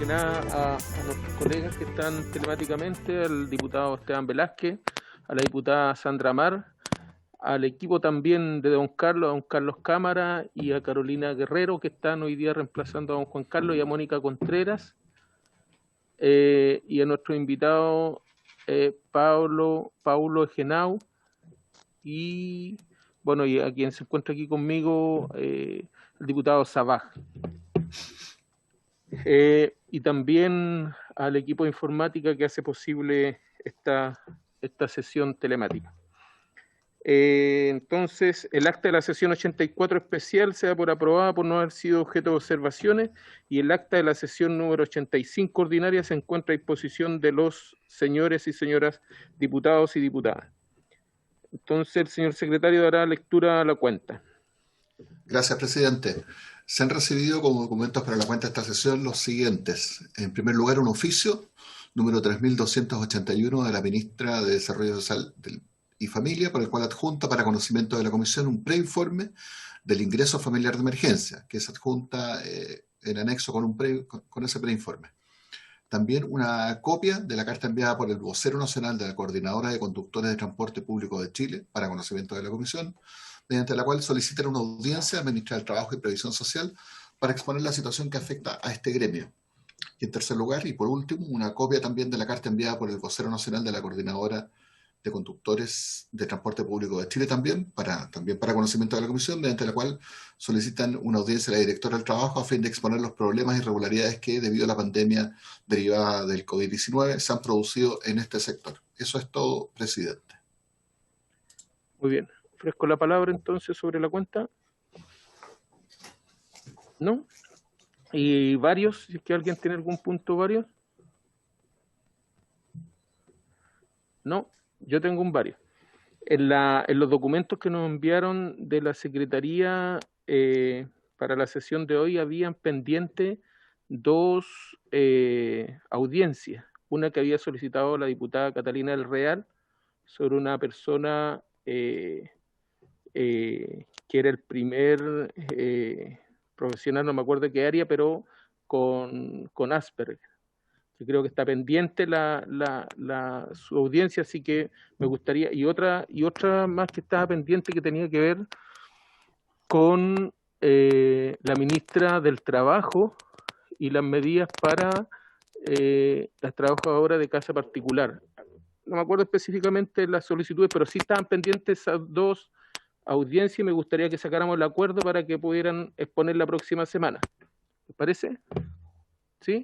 que nada a nuestros colegas que están telemáticamente, al diputado Esteban Velázquez, a la diputada Sandra Mar, al equipo también de don Carlos, a don Carlos Cámara y a Carolina Guerrero, que están hoy día reemplazando a don Juan Carlos, y a Mónica Contreras, y a nuestro invitado Paulo Genau, y bueno, y a quien se encuentra aquí conmigo, el diputado Sabaj. Y también al equipo de informática que hace posible esta sesión telemática. Entonces, el acta de la sesión 84 especial se da por aprobada por no haber sido objeto de observaciones, y el acta de la sesión número 85 ordinaria se encuentra a disposición de los señores y señoras diputados y diputadas. Entonces, el señor secretario dará lectura a la cuenta. Gracias, presidente. Se han recibido como documentos para la cuenta de esta sesión los siguientes. En primer lugar, un oficio número 3281 de la ministra de Desarrollo Social y Familia, por el cual adjunta para conocimiento de la Comisión un preinforme del ingreso familiar de emergencia, que es adjunta en anexo con ese preinforme. También una copia de la carta enviada por el vocero nacional de la Coordinadora de Conductores de Transporte Público de Chile para conocimiento de la Comisión, mediante la cual solicitan una audiencia al Ministro del Trabajo y Previsión Social para exponer la situación que afecta a este gremio. Y en tercer lugar, y por último, una copia también de la carta enviada por el vocero nacional de la Coordinadora de Conductores de Transporte Público de Chile también para conocimiento de la Comisión, mediante la cual solicitan una audiencia a la Directora del Trabajo a fin de exponer los problemas e irregularidades que, debido a la pandemia derivada del COVID-19, se han producido en este sector. Eso es todo, presidente. Muy bien. Ofrezco la palabra entonces sobre la cuenta. ¿No? ¿Y varios? Si es que alguien tiene algún punto, varios. No, yo tengo un varios. En los documentos que nos enviaron de la Secretaría para la sesión de hoy habían pendiente dos audiencias. Una que había solicitado la diputada Catalina del Real sobre una persona que era el primer profesional, no me acuerdo de qué área, pero con Asperger, que creo que está pendiente su audiencia, así que me gustaría, y otra más que estaba pendiente, que tenía que ver con la ministra del Trabajo y las medidas para las trabajadoras de casa particular. No me acuerdo específicamente las solicitudes, pero sí estaban pendientes esas dos audiencias, y me gustaría que sacáramos el acuerdo para que pudieran exponer la próxima semana. ¿Les parece? ¿Sí?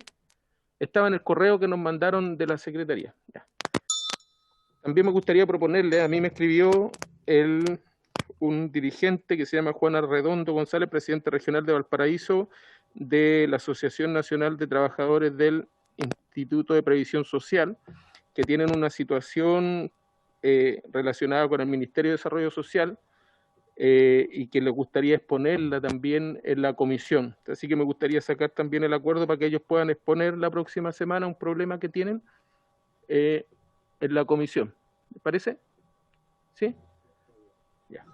Estaba en el correo que nos mandaron de la Secretaría. Ya. También me gustaría proponerle, a mí me escribió un dirigente que se llama Juan Arredondo González, presidente regional de Valparaíso, de la Asociación Nacional de Trabajadores del Instituto de Previsión Social, que tienen una situación relacionada con el Ministerio de Desarrollo Social, y que les gustaría exponerla también en la comisión. Así que me gustaría sacar también el acuerdo para que ellos puedan exponer la próxima semana un problema que tienen en la comisión. ¿Les parece? ¿Sí? Ya.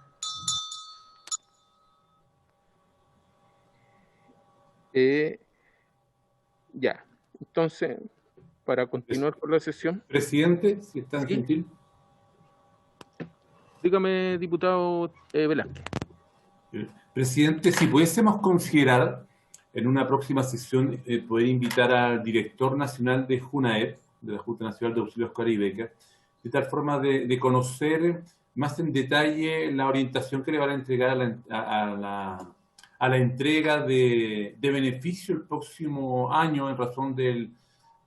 Ya. Entonces, para continuar con la sesión. Presidente, si es tan gentil. Dígame, diputado Velázquez. Presidente, si pudiésemos considerar en una próxima sesión poder invitar al director nacional de JUNAEP, de la Junta Nacional de Auxilio Escolar y Beca, de tal forma de conocer más en detalle la orientación que le van a entregar a la entrega de beneficio el próximo año en razón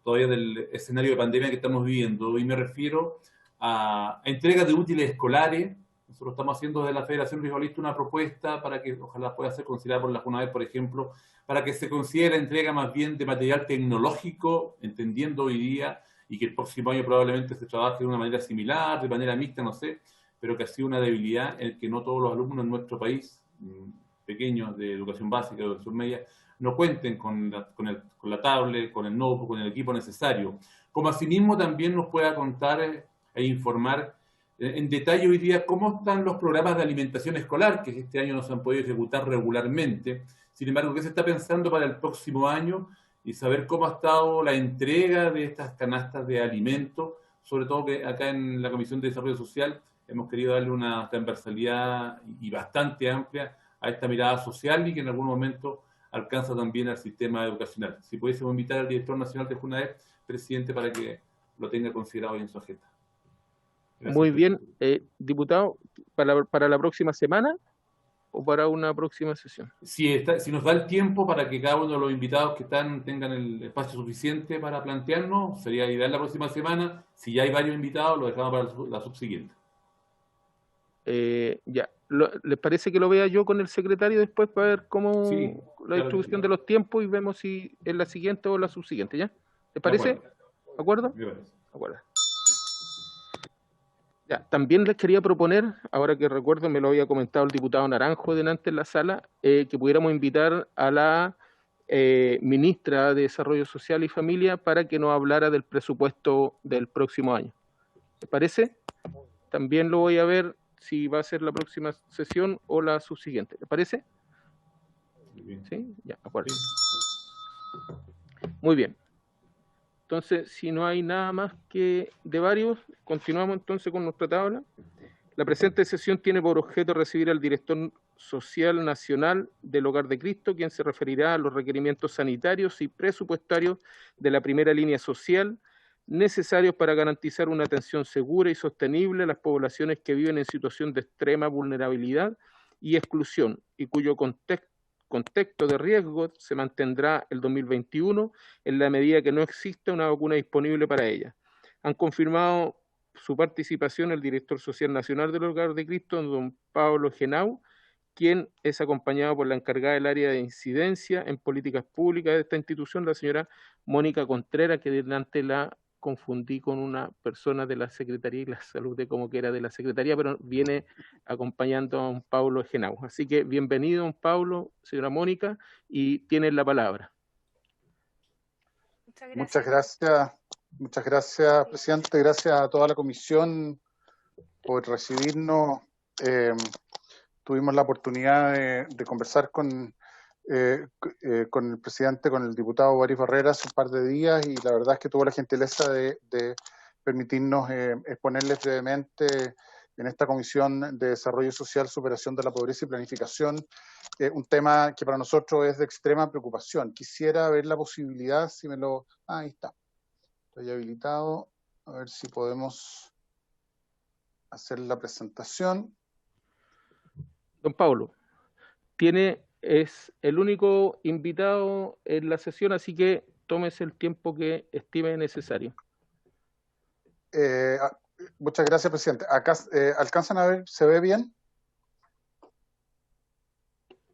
todavía del escenario de pandemia que estamos viviendo. Y me refiero a entrega de útiles escolares. Nosotros estamos haciendo desde la Federación Rivalista una propuesta para que ojalá pueda ser considerada por la JUNAEP, por ejemplo, para que se considere entrega más bien de material tecnológico, entendiendo hoy día, y que el próximo año probablemente se trabaje de una manera similar, de manera mixta, no sé, pero que ha sido una debilidad el que no todos los alumnos en nuestro país, pequeños de educación básica, de educación media, no cuenten con la tablet, con el notebook, con el equipo necesario. Como asimismo también nos pueda contar e informar en detalle hoy día cómo están los programas de alimentación escolar, que este año no se han podido ejecutar regularmente. Sin embargo, ¿qué se está pensando para el próximo año? y saber cómo ha estado la entrega de estas canastas de alimentos, sobre todo que acá en la Comisión de Desarrollo Social hemos querido darle una transversalidad y bastante amplia a esta mirada social y que en algún momento alcanza también al sistema educacional. Si pudiésemos invitar al director nacional de JUNAEP, presidente, para que lo tenga considerado en su agenda. Gracias. Muy bien, diputado, ¿para la próxima semana o para una próxima sesión? Si nos da el tiempo para que cada uno de los invitados que están tengan el espacio suficiente para plantearnos, sería ideal la próxima semana. Si ya hay varios invitados, lo dejamos para la subsiguiente. Ya, ¿les parece que lo vea yo con el secretario después para ver cómo Sí, la distribución de los tiempos y vemos si es la siguiente o la subsiguiente? ¿Ya? ¿Les parece? ¿De acuerdo? Me parece. ¿De acuerdo? Ya, también les quería proponer, ahora que recuerdo, me lo había comentado el diputado Naranjo delante en la sala, que pudiéramos invitar a la ministra de Desarrollo Social y Familia para que nos hablara del presupuesto del próximo año. ¿Les parece? También lo voy a ver si va a ser la próxima sesión o la subsiguiente. ¿Les parece? Muy bien. ¿Sí? Ya, de acuerdo. Sí. Muy bien. Entonces, si no hay nada más que de varios, continuamos entonces con nuestra tabla. La presente sesión tiene por objeto recibir al director social nacional del Hogar de Cristo, quien se referirá a los requerimientos sanitarios y presupuestarios de la primera línea social necesarios para garantizar una atención segura y sostenible a las poblaciones que viven en situación de extrema vulnerabilidad y exclusión y cuyo contexto de riesgo se mantendrá el 2021 en la medida que no exista una vacuna disponible para ella. Han confirmado su participación el director social nacional del Hogar de Cristo, don Pablo Henao, quien es acompañado por la encargada del área de incidencia en políticas públicas de esta institución, la señora Mónica Contreras, que delante la confundí con una persona de la Secretaría y la saludé como que era de la Secretaría, pero viene acompañando a don Pablo Henao. Así que bienvenido, don Pablo, señora Mónica, y tienen la palabra. Muchas gracias, presidente. Gracias a toda la comisión por recibirnos. Tuvimos la oportunidad de conversar con el presidente, con el diputado Boris Barrera hace un par de días, y la verdad es que tuvo la gentileza de permitirnos exponerles brevemente en esta Comisión de Desarrollo Social, Superación de la Pobreza y Planificación, un tema que para nosotros es de extrema preocupación. Quisiera ver la posibilidad, si me lo... ahí está. Estoy habilitado. A ver si podemos hacer la presentación. Don Pablo, es el único invitado en la sesión, así que tómese el tiempo que estime necesario. Muchas gracias, presidente. Acá, ¿alcanzan a ver? ¿Se ve bien?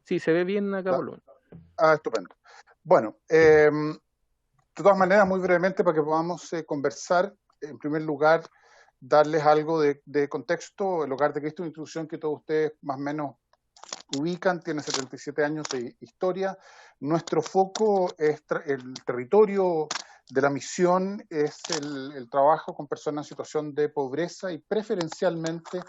Sí, se ve bien acá, Pablo. Estupendo. Bueno, de todas maneras, muy brevemente, para que podamos conversar, en primer lugar, darles algo de contexto. El Hogar de Cristo es una institución que todos ustedes más o menos ubican, tiene 77 años de historia. Nuestro foco es el territorio de la misión, es el trabajo con personas en situación de pobreza y preferencialmente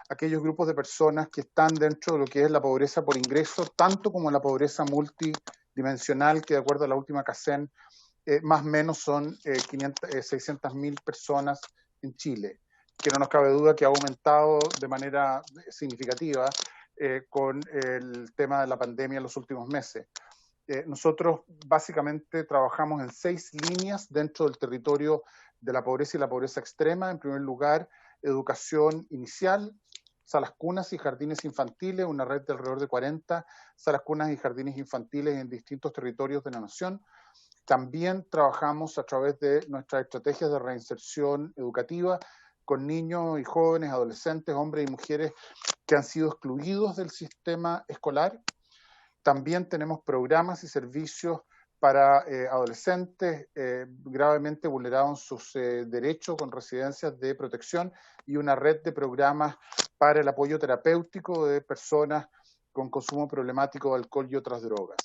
aquellos grupos de personas que están dentro de lo que es la pobreza por ingreso, tanto como la pobreza multidimensional, que de acuerdo a la última CACEN, más o menos son 600.000 personas en Chile, que no nos cabe duda que ha aumentado de manera significativa con el tema de la pandemia en los últimos meses. Nosotros básicamente trabajamos en 6 líneas dentro del territorio de la pobreza y la pobreza extrema. En primer lugar, educación inicial, salas cunas y jardines infantiles, una red de alrededor de 40 salas cunas y jardines infantiles en distintos territorios de la nación. También trabajamos a través de nuestras estrategias de reinserción educativa con niños y jóvenes, adolescentes, hombres y mujeres que han sido excluidos del sistema escolar. También tenemos programas y servicios para adolescentes gravemente vulnerados en sus derechos con residencias de protección y una red de programas para el apoyo terapéutico de personas con consumo problemático de alcohol y otras drogas.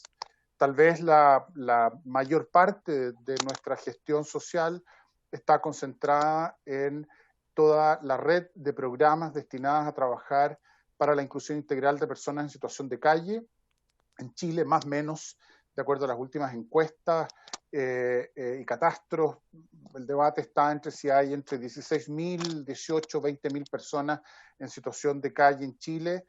Tal vez la mayor parte de nuestra gestión social está concentrada en toda la red de programas destinadas a trabajar para la inclusión integral de personas en situación de calle. En Chile, más o menos, de acuerdo a las últimas encuestas, y catastros. El debate está entre si hay entre 16.000, 18, 20.000 personas en situación de calle en Chile.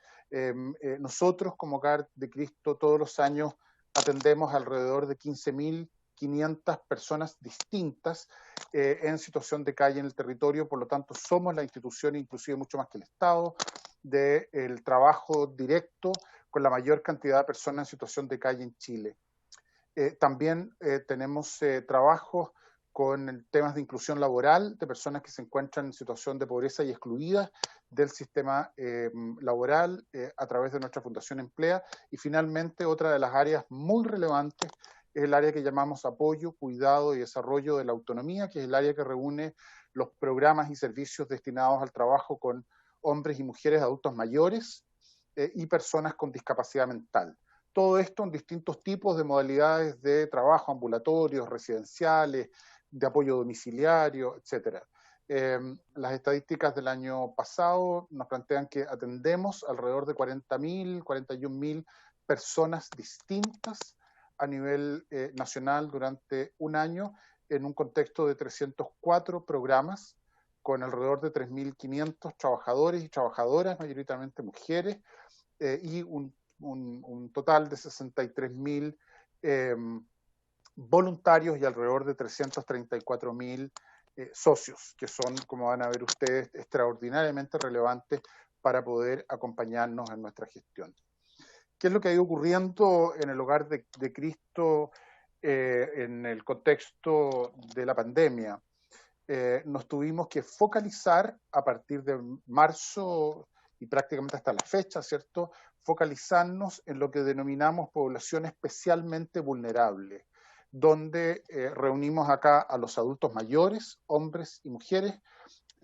Nosotros, como Hogar de Cristo, todos los años atendemos alrededor de 15.500 personas distintas en situación de calle en el territorio. Por lo tanto, somos la institución, inclusive mucho más que el Estado, del trabajo directo con la mayor cantidad de personas en situación de calle en Chile. También tenemos trabajos con temas de inclusión laboral de personas que se encuentran en situación de pobreza y excluidas del sistema laboral a través de nuestra Fundación Emplea. Y finalmente, otra de las áreas muy relevantes es el área que llamamos apoyo, cuidado y desarrollo de la autonomía, que es el área que reúne los programas y servicios destinados al trabajo con hombres y mujeres adultos mayores y personas con discapacidad mental. Todo esto en distintos tipos de modalidades de trabajo, ambulatorios, residenciales, de apoyo domiciliario, etc. Las estadísticas del año pasado nos plantean que atendemos alrededor de 40.000, 41.000 personas distintas a nivel nacional durante un año en un contexto de 304 programas con alrededor de 3.500 trabajadores y trabajadoras, mayoritariamente mujeres, y un total de 63.000 voluntarios y alrededor de 334.000 socios, que son, como van a ver ustedes, extraordinariamente relevantes para poder acompañarnos en nuestra gestión. ¿Qué es lo que ha ido ocurriendo en el Hogar de Cristo en el contexto de la pandemia? Nos tuvimos que focalizar a partir de marzo y prácticamente hasta la fecha, ¿cierto? Focalizarnos en lo que denominamos población especialmente vulnerable, donde reunimos acá a los adultos mayores, hombres y mujeres,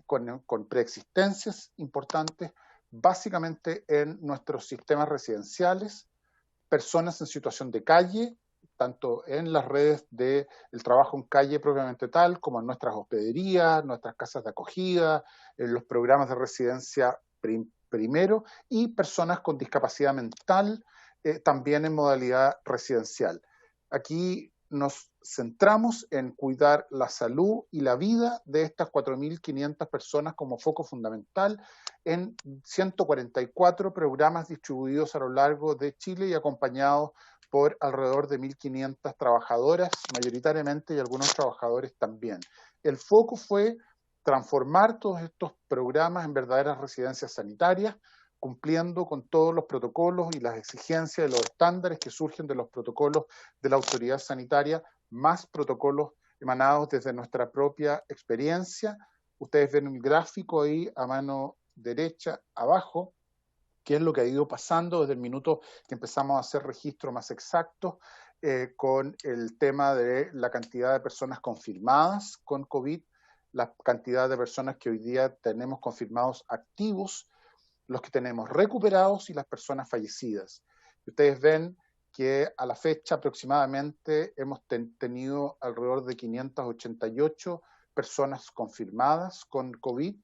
con preexistencias importantes, básicamente en nuestros sistemas residenciales, personas en situación de calle, tanto en las redes del trabajo en calle propiamente tal, como en nuestras hospederías, nuestras casas de acogida, en los programas de residencia primero, y personas con discapacidad mental, también en modalidad residencial. Aquí nos centramos en cuidar la salud y la vida de estas 4.500 personas como foco fundamental en 144 programas distribuidos a lo largo de Chile y acompañados por alrededor de 1.500 trabajadoras, mayoritariamente, y algunos trabajadores también. El foco fue transformar todos estos programas en verdaderas residencias sanitarias, cumpliendo con todos los protocolos y las exigencias de los estándares que surgen de los protocolos de la autoridad sanitaria, más protocolos emanados desde nuestra propia experiencia. Ustedes ven un gráfico ahí a mano derecha abajo, qué es lo que ha ido pasando desde el minuto que empezamos a hacer registros más exactos con el tema de la cantidad de personas confirmadas con COVID, la cantidad de personas que hoy día tenemos confirmados activos, los que tenemos recuperados y las personas fallecidas. Y ustedes ven que a la fecha aproximadamente hemos tenido alrededor de 588 personas confirmadas con COVID.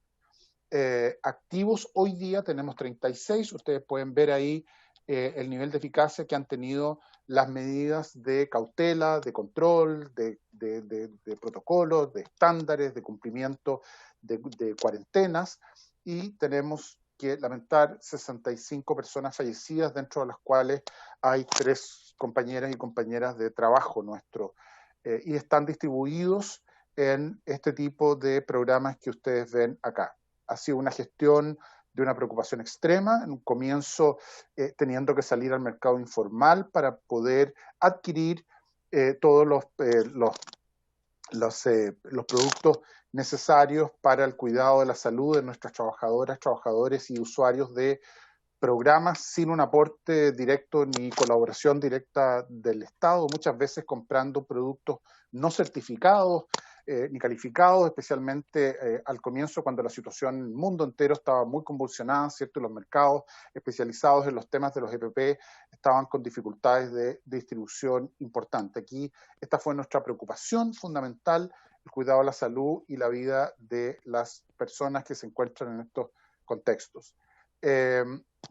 Activos hoy día tenemos 36, ustedes pueden ver ahí el nivel de eficacia que han tenido las medidas de cautela, de control, de protocolos, de estándares, de cumplimiento de cuarentenas, y tenemos que lamentar 65 personas fallecidas, dentro de las cuales hay 3 compañeras y compañeras de trabajo nuestro, y están distribuidos en este tipo de programas que ustedes ven acá. Ha sido una gestión de una preocupación extrema, en un comienzo teniendo que salir al mercado informal para poder adquirir todos los productos necesarios para el cuidado de la salud de nuestras trabajadoras, trabajadores y usuarios de programas sin un aporte directo ni colaboración directa del Estado, muchas veces comprando productos no certificados ni calificados, especialmente al comienzo, cuando la situación en el mundo entero estaba muy convulsionada, ¿cierto? Los mercados especializados en los temas de los EPP estaban con dificultades de distribución importante. Aquí esta fue nuestra preocupación fundamental, el cuidado de la salud y la vida de las personas que se encuentran en estos contextos.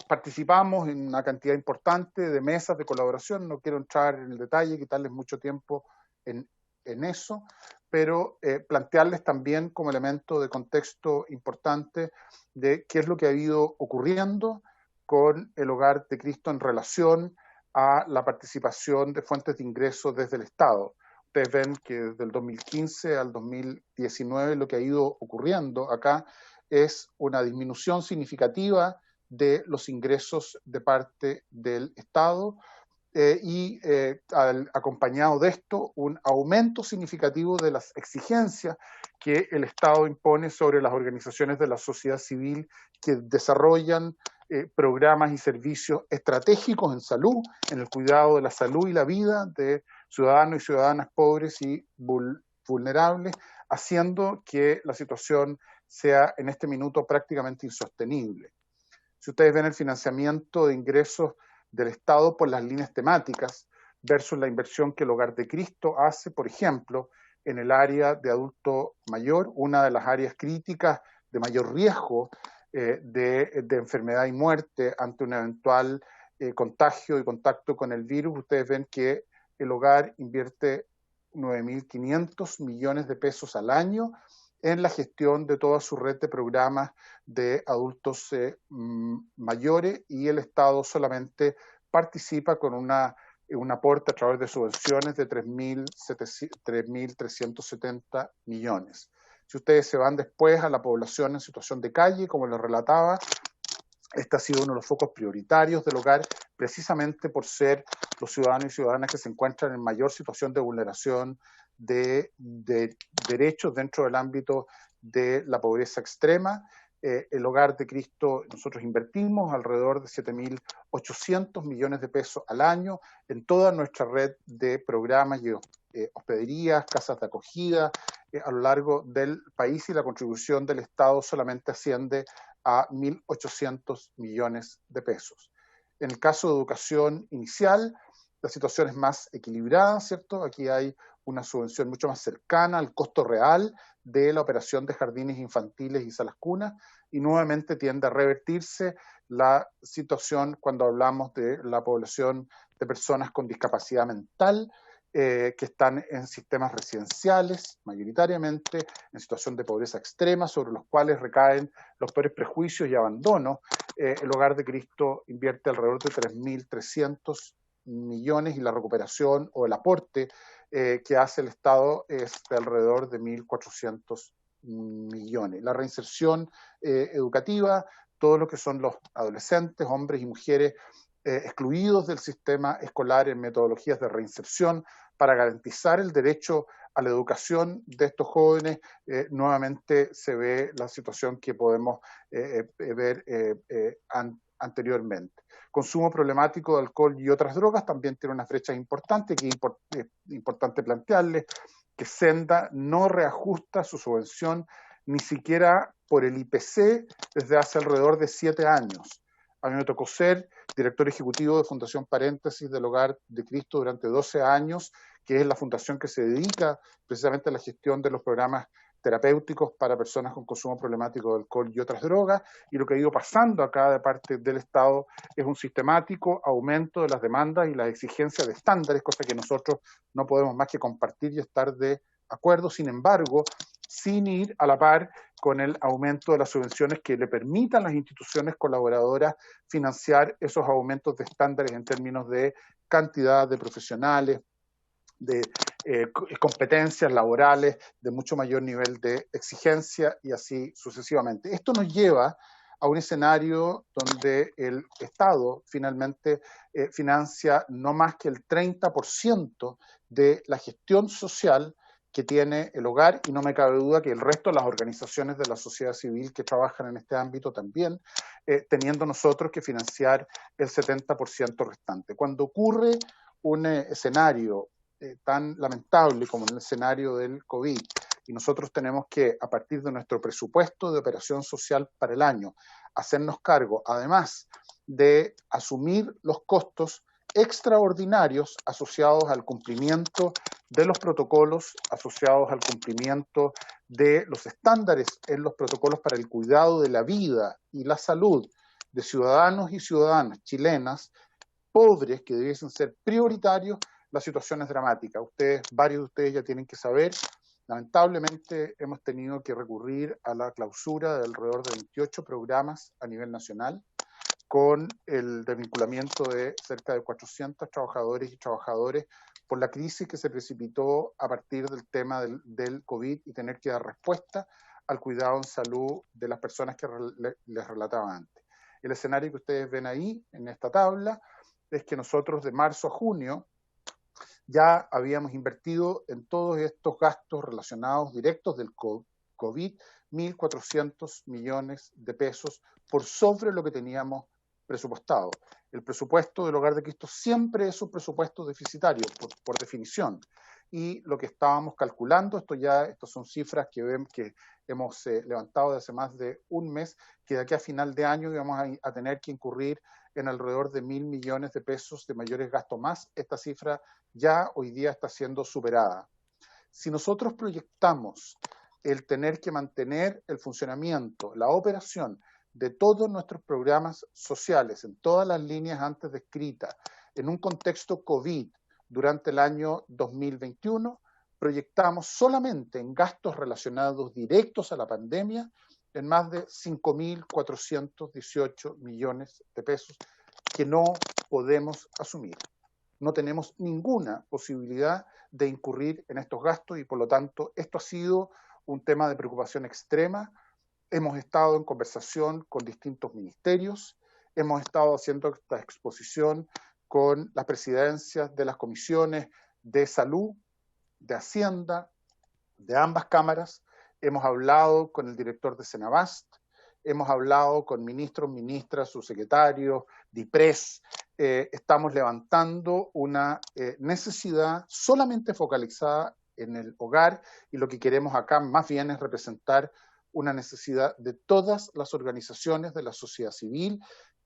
Participamos en una cantidad importante de mesas de colaboración, no quiero entrar en el detalle, quitarles mucho tiempo en en eso, pero plantearles también como elemento de contexto importante de qué es lo que ha ido ocurriendo con el Hogar de Cristo en relación a la participación de fuentes de ingresos desde el Estado. Ustedes ven que desde el 2015 al 2019 lo que ha ido ocurriendo acá es una disminución significativa de los ingresos de parte del Estado acompañado de esto un aumento significativo de las exigencias que el Estado impone sobre las organizaciones de la sociedad civil que desarrollan programas y servicios estratégicos en salud, en el cuidado de la salud y la vida de ciudadanos y ciudadanas pobres y vulnerables, haciendo que la situación sea en este minuto prácticamente insostenible. Si ustedes ven el financiamiento de ingresos del Estado por las líneas temáticas versus la inversión que el Hogar de Cristo hace, por ejemplo, en el área de adulto mayor, una de las áreas críticas de mayor riesgo de enfermedad y muerte ante un eventual contagio y contacto con el virus. Ustedes ven que el Hogar invierte 9.500 millones de pesos al año en la gestión de toda su red de programas de adultos mayores, y el Estado solamente participa con un aporte a través de subvenciones de 3.370 millones. Si ustedes se van después a la población en situación de calle, como les relataba, este ha sido uno de los focos prioritarios del Hogar, precisamente por ser los ciudadanos y ciudadanas que se encuentran en mayor situación de vulneración de derechos dentro del ámbito de la pobreza extrema. El Hogar de Cristo, nosotros invertimos alrededor de 7.800 millones de pesos al año en toda nuestra red de programas y hospederías, casas de acogida a lo largo del país, y la contribución del Estado solamente asciende a 1.800 millones de pesos. En el caso de educación inicial, la situación es más equilibrada, ¿cierto? Aquí hay una subvención mucho más cercana al costo real de la operación de jardines infantiles y salas cunas, y nuevamente tiende a revertirse la situación cuando hablamos de la población de personas con discapacidad mental, que están en sistemas residenciales, mayoritariamente en situación de pobreza extrema, sobre los cuales recaen los peores prejuicios y abandono. El Hogar de Cristo invierte alrededor de 3.300 millones, y la recuperación o el aporte que hace el Estado es de alrededor de 1.400 millones. La reinserción educativa, todo lo que son los adolescentes, hombres y mujeres excluidos del sistema escolar en metodologías de reinserción para garantizar el derecho a la educación de estos jóvenes, nuevamente se ve la situación que podemos ver anteriormente. Consumo problemático de alcohol y otras drogas también tiene unas brechas importantes, que es importante plantearles que Senda no reajusta su subvención ni siquiera por el IPC desde hace alrededor de 7 años. A mí me tocó ser director ejecutivo de Fundación Paréntesis del Hogar de Cristo durante 12 años, que es la fundación que se dedica precisamente a la gestión de los programas terapéuticos para personas con consumo problemático de alcohol y otras drogas, y lo que ha ido pasando acá de parte del Estado es un sistemático aumento de las demandas y las exigencias de estándares, cosa que nosotros no podemos más que compartir y estar de acuerdo. Sin embargo, sin ir a la par con el aumento de las subvenciones que le permitan a las instituciones colaboradoras financiar esos aumentos de estándares en términos de cantidad de profesionales, de competencias laborales, de mucho mayor nivel de exigencia, y así sucesivamente. Esto nos lleva a un escenario donde el Estado finalmente financia no más que el 30% de la gestión social que tiene el Hogar, y no me cabe duda que el resto de las organizaciones de la sociedad civil que trabajan en este ámbito también, teniendo nosotros que financiar el 70% restante. Cuando ocurre un escenario tan lamentable como en el escenario del COVID, y nosotros tenemos que, a partir de nuestro presupuesto de operación social para el año, hacernos cargo, además de asumir los costos extraordinarios asociados al cumplimiento de los protocolos, asociados al cumplimiento de los estándares en los protocolos para el cuidado de la vida y la salud de ciudadanos y ciudadanas chilenas pobres, que debiesen ser prioritarios. la situación es dramática. Varios de ustedes ya tienen que saber, lamentablemente hemos tenido que recurrir a la clausura de alrededor de 28 programas a nivel nacional, con el desvinculamiento de cerca de 400 trabajadores y trabajadores por la crisis que se precipitó a partir del tema del COVID y tener que dar respuesta al cuidado en salud de las personas que les relataba antes. El escenario que ustedes ven ahí en esta tabla es que nosotros de marzo a junio ya habíamos invertido en todos estos gastos relacionados directos del COVID 1.400 millones de pesos por sobre lo que teníamos presupuestado. El presupuesto del Hogar de Cristo siempre es un presupuesto deficitario, por definición. Y lo que estábamos calculando, estas son cifras que hemos levantado desde hace más de un mes, que de aquí a final de año íbamos a tener que incurrir en alrededor de 1.000 millones de pesos de mayores gastos más. Esta cifra ya hoy día está siendo superada. Si nosotros proyectamos el tener que mantener el funcionamiento, la operación de todos nuestros programas sociales, en todas las líneas antes descritas, en un contexto COVID durante el año 2021, proyectamos solamente en gastos relacionados directos a la pandemia en más de 5.418 millones de pesos que no podemos asumir. No tenemos ninguna posibilidad de incurrir en estos gastos y por lo tanto esto ha sido un tema de preocupación extrema. Hemos estado en conversación con distintos ministerios, hemos estado haciendo esta exposición con las presidencias de las comisiones de salud, de Hacienda, de ambas cámaras, hemos hablado con el director de Senabast, hemos hablado con ministros, ministras, subsecretarios, DIPRES, estamos levantando una necesidad solamente focalizada en el hogar y lo que queremos acá más bien es representar una necesidad de todas las organizaciones de la sociedad civil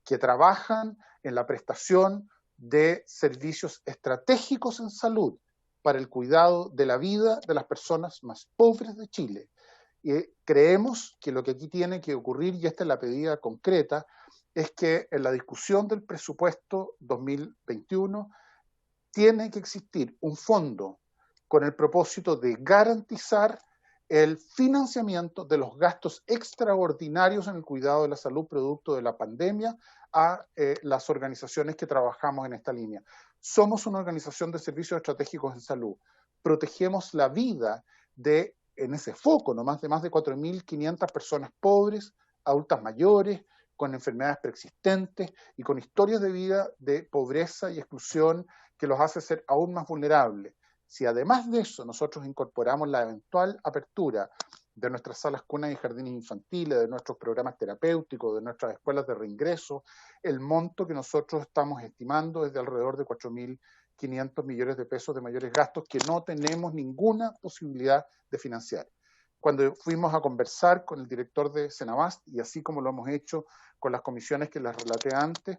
que trabajan en la prestación de servicios estratégicos en salud para el cuidado de la vida de las personas más pobres de Chile. Y creemos que lo que aquí tiene que ocurrir, y esta es la pedida concreta, es que en la discusión del presupuesto 2021 tiene que existir un fondo con el propósito de garantizar el financiamiento de los gastos extraordinarios en el cuidado de la salud producto de la pandemia a las organizaciones que trabajamos en esta línea. Somos una organización de servicios estratégicos en salud. Protegemos la vida en ese foco, de más de 4.500 personas pobres, adultas mayores, con enfermedades preexistentes y con historias de vida de pobreza y exclusión que los hace ser aún más vulnerables. Si además de eso nosotros incorporamos la eventual apertura de nuestras salas cunas y jardines infantiles, de nuestros programas terapéuticos, de nuestras escuelas de reingreso, el monto que nosotros estamos estimando es de alrededor de 4.500 millones de pesos de mayores gastos que no tenemos ninguna posibilidad de financiar. Cuando fuimos a conversar con el director de Senabast, y así como lo hemos hecho con las comisiones que les relaté antes,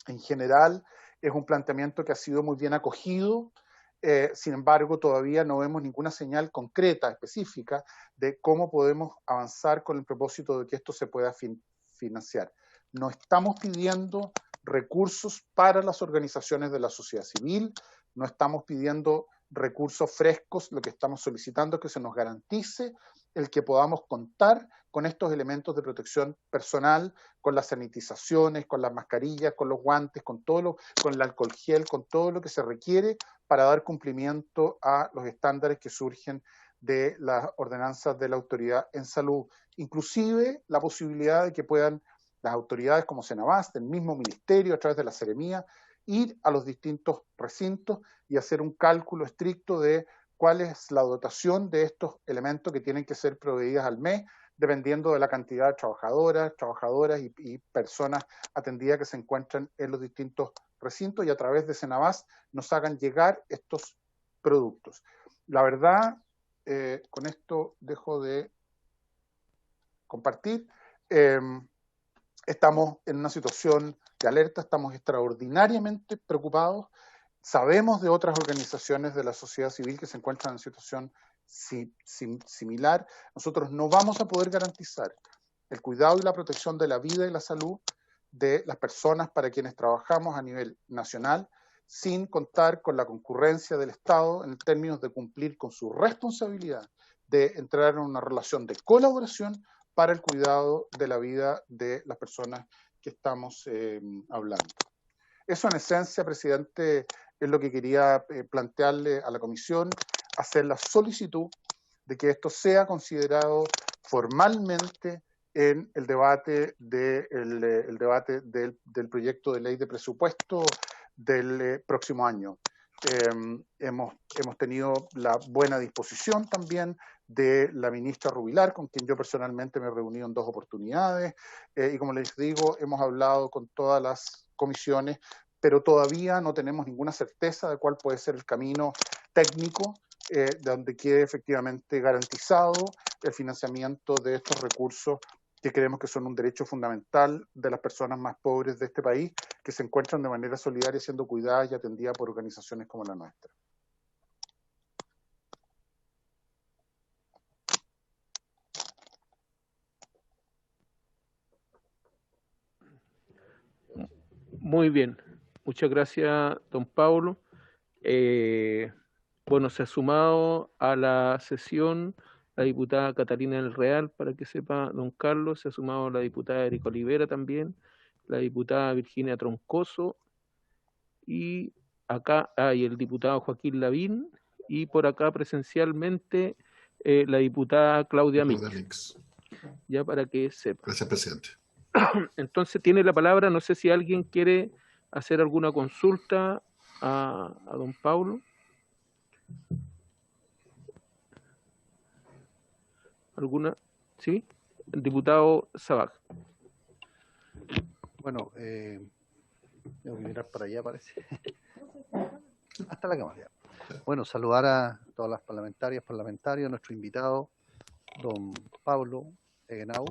en general es un planteamiento que ha sido muy bien acogido. Sin embargo, todavía no vemos ninguna señal concreta, específica, de cómo podemos avanzar con el propósito de que esto se pueda financiar. No estamos pidiendo recursos para las organizaciones de la sociedad civil, no estamos pidiendo recursos frescos, lo que estamos solicitando es que se nos garantice el que podamos contar con estos elementos de protección personal, con las sanitizaciones, con las mascarillas, con los guantes, con el alcohol gel, con todo lo que se requiere para dar cumplimiento a los estándares que surgen de las ordenanzas de la autoridad en salud. Inclusive la posibilidad de que puedan las autoridades como Senabast, el mismo ministerio, a través de la Seremía, ir a los distintos recintos y hacer un cálculo estricto de cuál es la dotación de estos elementos que tienen que ser proveídas al mes, dependiendo de la cantidad de trabajadoras y personas atendidas que se encuentran en los distintos recintos y a través de Senabast nos hagan llegar estos productos. La verdad, con esto dejo de compartir. Estamos en una situación de alerta, estamos extraordinariamente preocupados. Sabemos de otras organizaciones de la sociedad civil que se encuentran en situación similar. Nosotros no vamos a poder garantizar el cuidado y la protección de la vida y la salud de las personas para quienes trabajamos a nivel nacional sin contar con la concurrencia del Estado en términos de cumplir con su responsabilidad de entrar en una relación de colaboración para el cuidado de la vida de las personas que estamos hablando. Eso en esencia, presidente, es lo que quería plantearle a la comisión, hacer la solicitud de que esto sea considerado formalmente en el debate, el debate del proyecto de ley de presupuesto del próximo año. Hemos tenido la buena disposición también de la ministra Rubilar, con quien yo personalmente me he reunido en 2 oportunidades, y como les digo, hemos hablado con todas las comisiones, pero todavía no tenemos ninguna certeza de cuál puede ser el camino técnico donde quede efectivamente garantizado el financiamiento de estos recursos que creemos que son un derecho fundamental de las personas más pobres de este país, que se encuentran de manera solidaria siendo cuidadas y atendidas por organizaciones como la nuestra. Muy bien, muchas gracias, don Pablo. Bueno, se ha sumado a la sesión la diputada Catalina del Real, para que sepa don Carlos, se ha sumado la diputada Erika Olivera también, la diputada Virginia Troncoso, y acá hay el diputado Joaquín Lavín, y por acá presencialmente la diputada Claudia Mix. Ya para que sepa. Gracias, presidente. Entonces tiene la palabra, no sé si alguien quiere hacer alguna consulta a don Pablo. ¿Alguna? ¿Sí? El diputado Sabac. Bueno, tengo que mirar para allá, parece. Hasta la cámara. Bueno, saludar a todas las parlamentarios, nuestro invitado, don Pablo Egenau.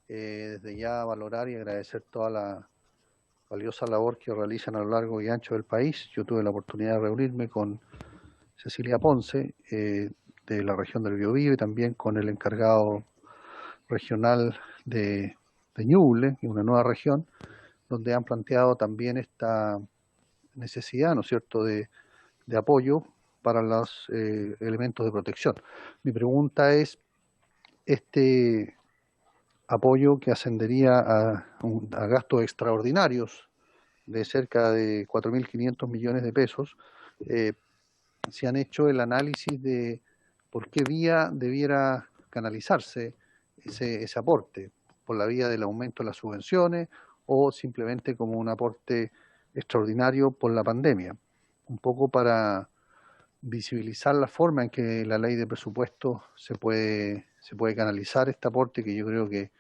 Desde ya valorar y agradecer toda la valiosa labor que realizan a lo largo y ancho del país. Yo tuve la oportunidad de reunirme con Cecilia Ponce, de la región del Biobío, y también con el encargado regional de Ñuble, una nueva región, donde han planteado también esta necesidad, ¿no es cierto?, de apoyo para los elementos de protección. Mi pregunta es, este apoyo que ascendería a gastos extraordinarios de cerca de 4.500 millones de pesos, se han hecho el análisis de por qué vía debiera canalizarse ese aporte, por la vía del aumento de las subvenciones o simplemente como un aporte extraordinario por la pandemia, un poco para visibilizar la forma en que la ley de presupuesto se puede canalizar este aporte, que yo creo que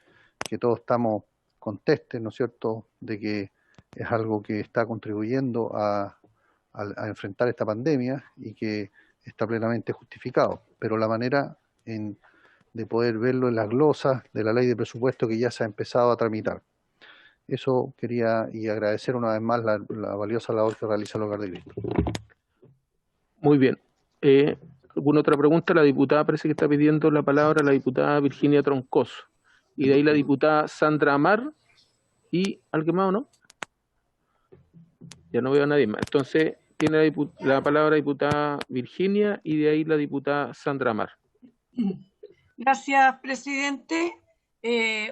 todos estamos contestes, ¿no es cierto?, de que es algo que está contribuyendo a enfrentar esta pandemia y que está plenamente justificado, pero la manera de poder verlo en las glosas de la ley de presupuesto que ya se ha empezado a tramitar. Eso quería, y agradecer una vez más la valiosa labor que realiza el Hogar de Cristo. Muy bien. ¿Alguna otra pregunta? La diputada parece que está pidiendo la palabra, la diputada Virginia Troncoso. Y de ahí la diputada Sandra Amar. ¿Y alguien más o no? Ya no veo a nadie más. Entonces, tiene la palabra la diputada Virginia y de ahí la diputada Sandra Amar. Gracias, presidente.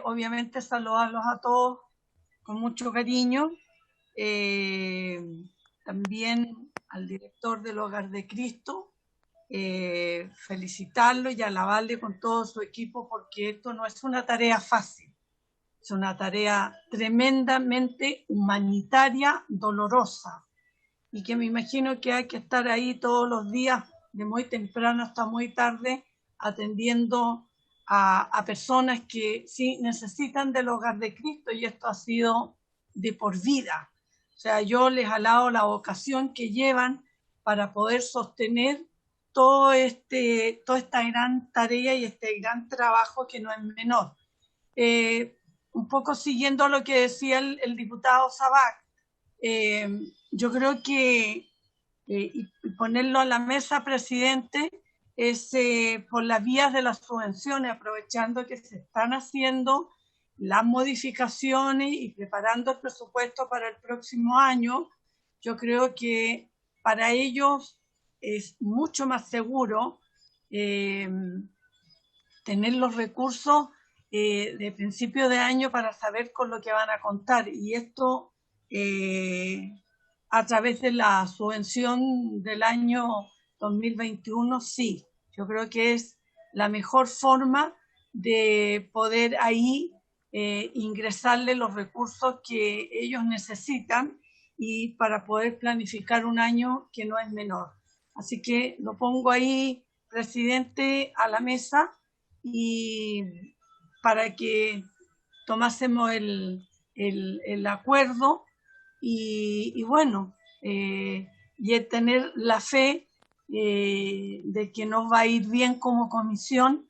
Obviamente saludarlos a todos con mucho cariño. También al director del Hogar de Cristo, felicitarlo y alabarle con todo su equipo, porque esto no es una tarea fácil, es una tarea tremendamente humanitaria, dolorosa, y que me imagino que hay que estar ahí todos los días, de muy temprano hasta muy tarde, atendiendo a personas que sí necesitan del Hogar de Cristo, y esto ha sido de por vida. O sea, yo les alabo la vocación que llevan para poder sostener toda esta gran tarea y este gran trabajo que no es menor. Un poco siguiendo lo que decía el diputado Sabac, yo creo que, y ponerlo a la mesa, presidente, es por las vías de las subvenciones, aprovechando que se están haciendo las modificaciones y preparando el presupuesto para el próximo año, yo creo que para ellos es mucho más seguro tener los recursos de principio de año para saber con lo que van a contar. Y esto a través de la subvención del año 2021, sí. Yo creo que es la mejor forma de poder ahí ingresarle los recursos que ellos necesitan y para poder planificar un año que no es menor. Así que lo pongo ahí, presidente, a la mesa y para que tomásemos el acuerdo y bueno, y el tener la fe de que nos va a ir bien como comisión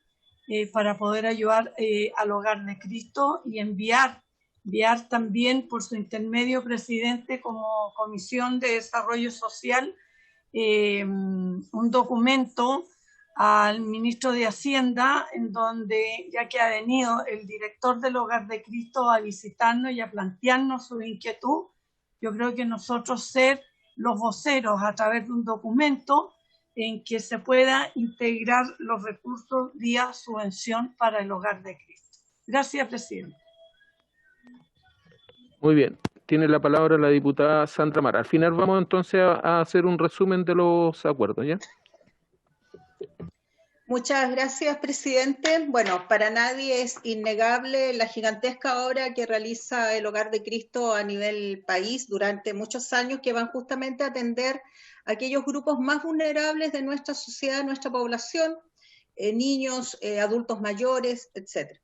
para poder ayudar al Hogar de Cristo y enviar también por su intermedio, presidente, como Comisión de Desarrollo Social, un documento al ministro de Hacienda, en donde, ya que ha venido el director del Hogar de Cristo a visitarnos y a plantearnos su inquietud, yo creo que nosotros ser los voceros a través de un documento en que se pueda integrar los recursos vía subvención para el Hogar de Cristo. Gracias, presidente. Muy bien. Tiene la palabra la diputada Sandra Mara. Al final vamos entonces a hacer un resumen de los acuerdos, ¿ya? Muchas gracias, presidente. Bueno, para nadie es innegable la gigantesca obra que realiza el Hogar de Cristo a nivel país durante muchos años, que van justamente a atender a aquellos grupos más vulnerables de nuestra sociedad, nuestra población, niños, adultos mayores, etc.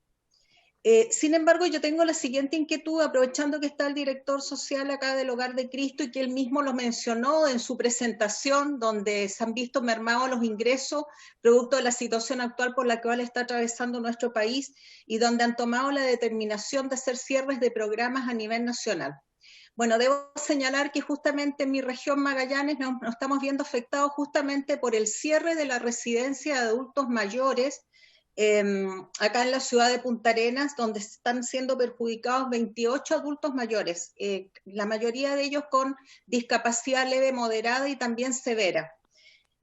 Sin embargo, yo tengo la siguiente inquietud, aprovechando que está el director social acá del Hogar de Cristo y que él mismo lo mencionó en su presentación, donde se han visto mermados los ingresos producto de la situación actual por la cual está atravesando nuestro país y donde han tomado la determinación de hacer cierres de programas a nivel nacional. Bueno, debo señalar que justamente en mi región Magallanes nos estamos viendo afectados justamente por el cierre de la residencia de adultos mayores acá en la ciudad de Punta Arenas, donde están siendo perjudicados 28 adultos mayores, la mayoría de ellos con discapacidad leve, moderada y también severa.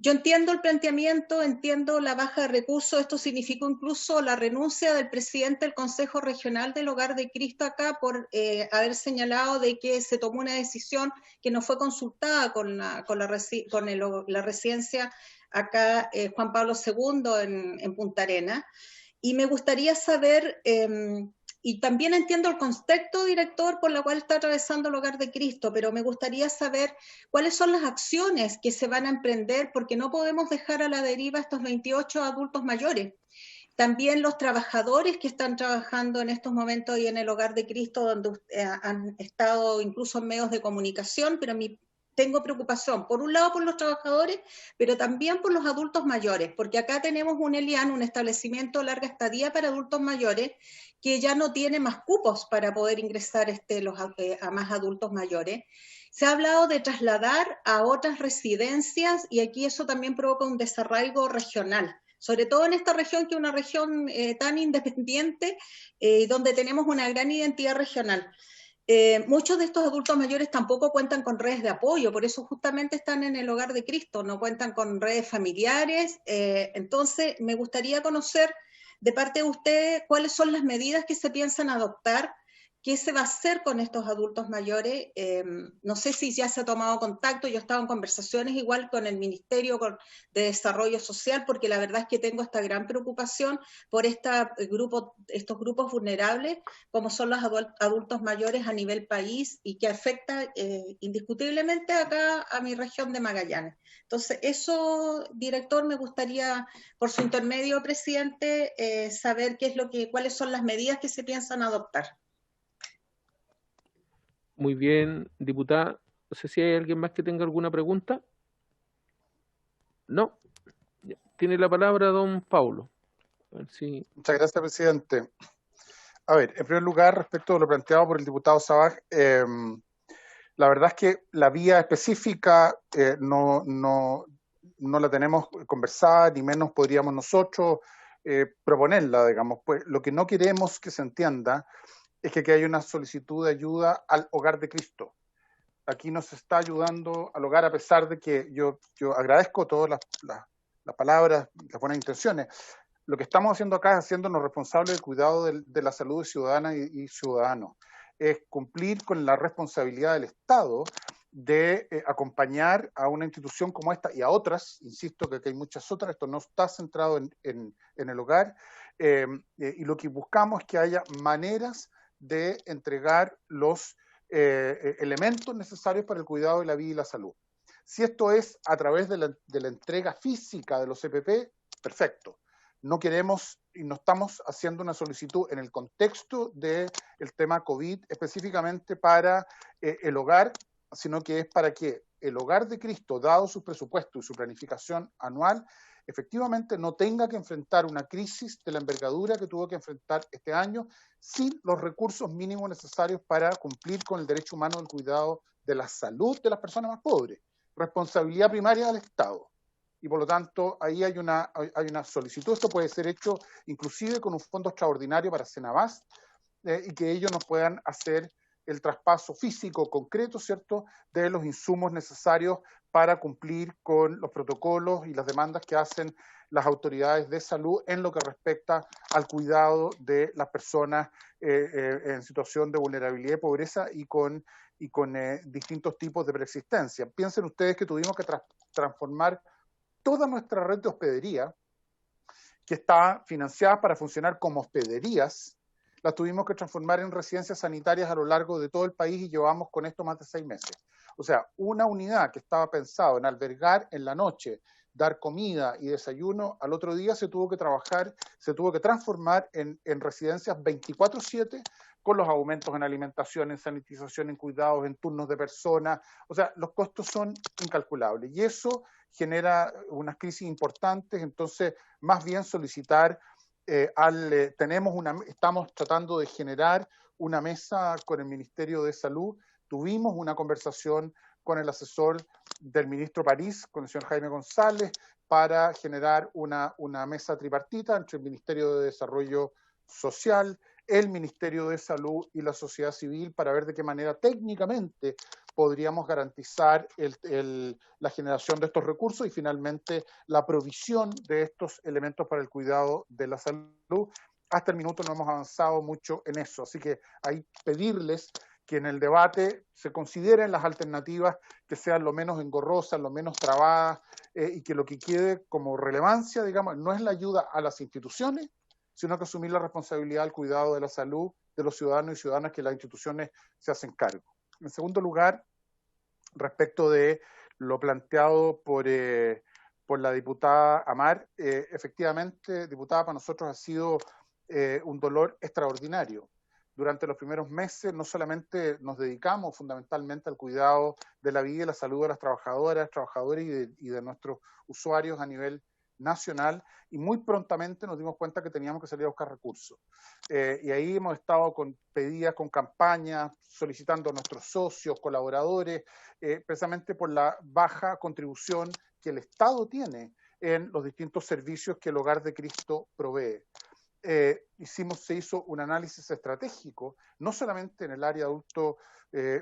Yo entiendo el planteamiento, entiendo la baja de recursos, esto significó incluso la renuncia del presidente del Consejo Regional del Hogar de Cristo acá por haber señalado de que se tomó una decisión que no fue consultada con la residencia acá Juan Pablo II en Punta Arenas. Y me gustaría saber, y también entiendo el contexto, director, por la cual está atravesando el Hogar de Cristo, pero me gustaría saber cuáles son las acciones que se van a emprender, porque no podemos dejar a la deriva a estos 28 adultos mayores. También los trabajadores que están trabajando en estos momentos ahí en el Hogar de Cristo, donde han estado incluso en medios de comunicación, pero tengo preocupación, por un lado por los trabajadores, pero también por los adultos mayores, porque acá tenemos un ELIAN, un establecimiento de larga estadía para adultos mayores, que ya no tiene más cupos para poder ingresar a más adultos mayores. Se ha hablado de trasladar a otras residencias y aquí eso también provoca un desarraigo regional, sobre todo en esta región que es una región tan independiente donde tenemos una gran identidad regional. Muchos de estos adultos mayores tampoco cuentan con redes de apoyo, por eso justamente están en el Hogar de Cristo, no cuentan con redes familiares. Entonces me gustaría conocer de parte de usted cuáles son las medidas que se piensan adoptar, qué se va a hacer con estos adultos mayores. No sé si ya se ha tomado contacto, yo he estado en conversaciones igual con el Ministerio de Desarrollo Social, porque la verdad es que tengo esta gran preocupación por estos grupos vulnerables, como son los adultos mayores a nivel país y que afecta indiscutiblemente acá a mi región de Magallanes. Entonces, eso, director, me gustaría, por su intermedio, presidente, saber cuáles son las medidas que se piensan adoptar. Muy bien, diputada. No sé si hay alguien más que tenga alguna pregunta. No. Tiene la palabra don Paulo. A ver si... Muchas gracias, presidente. A ver, en primer lugar, respecto a lo planteado por el diputado Sabaj, la verdad es que la vía específica no la tenemos conversada, ni menos podríamos nosotros proponerla, digamos. Pues lo que no queremos que se entienda es que hay una solicitud de ayuda al Hogar de Cristo. aquí nos está ayudando al hogar, a pesar de que yo agradezco todas las palabras, las buenas intenciones. Lo que estamos haciendo acá es haciéndonos responsables del cuidado de la salud de ciudadanas y ciudadanos. Es cumplir con la responsabilidad del Estado de acompañar a una institución como esta y a otras, insisto que aquí hay muchas otras, esto no está centrado en el hogar, y lo que buscamos es que haya maneras de entregar los elementos necesarios para el cuidado de la vida y la salud. Si esto es a través de la entrega física de los CPP, perfecto. No queremos y no estamos haciendo una solicitud en el contexto del tema COVID específicamente para el hogar, sino que es para que el hogar de Cristo, dado su presupuesto y su planificación anual, efectivamente no tenga que enfrentar una crisis de la envergadura que tuvo que enfrentar este año sin los recursos mínimos necesarios para cumplir con el derecho humano del cuidado de la salud de las personas más pobres. Responsabilidad primaria del Estado. Y por lo tanto, ahí hay una solicitud. Esto puede ser hecho inclusive con un fondo extraordinario para Senabas y que ellos nos puedan hacer el traspaso físico concreto, ¿cierto?, de los insumos necesarios para cumplir con los protocolos y las demandas que hacen las autoridades de salud en lo que respecta al cuidado de las personas en situación de vulnerabilidad y pobreza y con distintos tipos de preexistencia. Piensen ustedes que tuvimos que transformar toda nuestra red de hospedería, que está financiada para funcionar como hospederías, las tuvimos que transformar en residencias sanitarias a lo largo de todo el país y llevamos con esto más de 6 meses. O sea, una unidad que estaba pensado en albergar en la noche, dar comida y desayuno, al otro día se tuvo que transformar en residencias 24/7 con los aumentos en alimentación, en sanitización, en cuidados, en turnos de personas. O sea, los costos son incalculables y eso genera unas crisis importantes. Entonces, más bien solicitar estamos tratando de generar una mesa con el Ministerio de Salud. Tuvimos una conversación con el asesor del ministro París, con el señor Jaime González, para generar una mesa tripartita entre el Ministerio de Desarrollo Social, el Ministerio de Salud y la sociedad civil para ver de qué manera técnicamente podríamos garantizar la generación de estos recursos y finalmente la provisión de estos elementos para el cuidado de la salud. Hasta el minuto no hemos avanzado mucho en eso, así que ahí pedirles que en el debate se consideren las alternativas que sean lo menos engorrosas, lo menos trabadas, y que lo que quede como relevancia, digamos, no es la ayuda a las instituciones, sino que asumir la responsabilidad del cuidado de la salud de los ciudadanos y ciudadanas que las instituciones se hacen cargo. En segundo lugar, respecto de lo planteado por la diputada Amar, efectivamente, diputada, para nosotros ha sido un dolor extraordinario. Durante los primeros meses no solamente nos dedicamos fundamentalmente al cuidado de la vida y la salud de las trabajadoras, trabajadores y de nuestros usuarios a nivel nacional, y muy prontamente nos dimos cuenta que teníamos que salir a buscar recursos. Y ahí hemos estado con pedidas, con campañas, solicitando a nuestros socios, colaboradores, precisamente por la baja contribución que el Estado tiene en los distintos servicios que el Hogar de Cristo provee. Se hizo un análisis estratégico, no solamente en el área adulto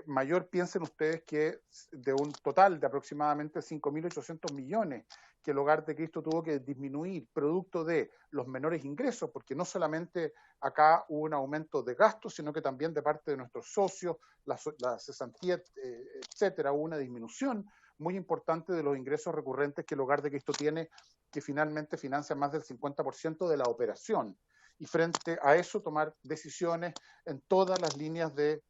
mayor. Piensen ustedes que de un total de aproximadamente 5.800 millones que el Hogar de Cristo tuvo que disminuir producto de los menores ingresos, porque no solamente acá hubo un aumento de gastos, sino que también de parte de nuestros socios, la cesantía, etcétera, hubo una disminución muy importante de los ingresos recurrentes que el Hogar de Cristo tiene, que finalmente financia más del 50% de la operación. Y frente a eso tomar decisiones en todas las líneas de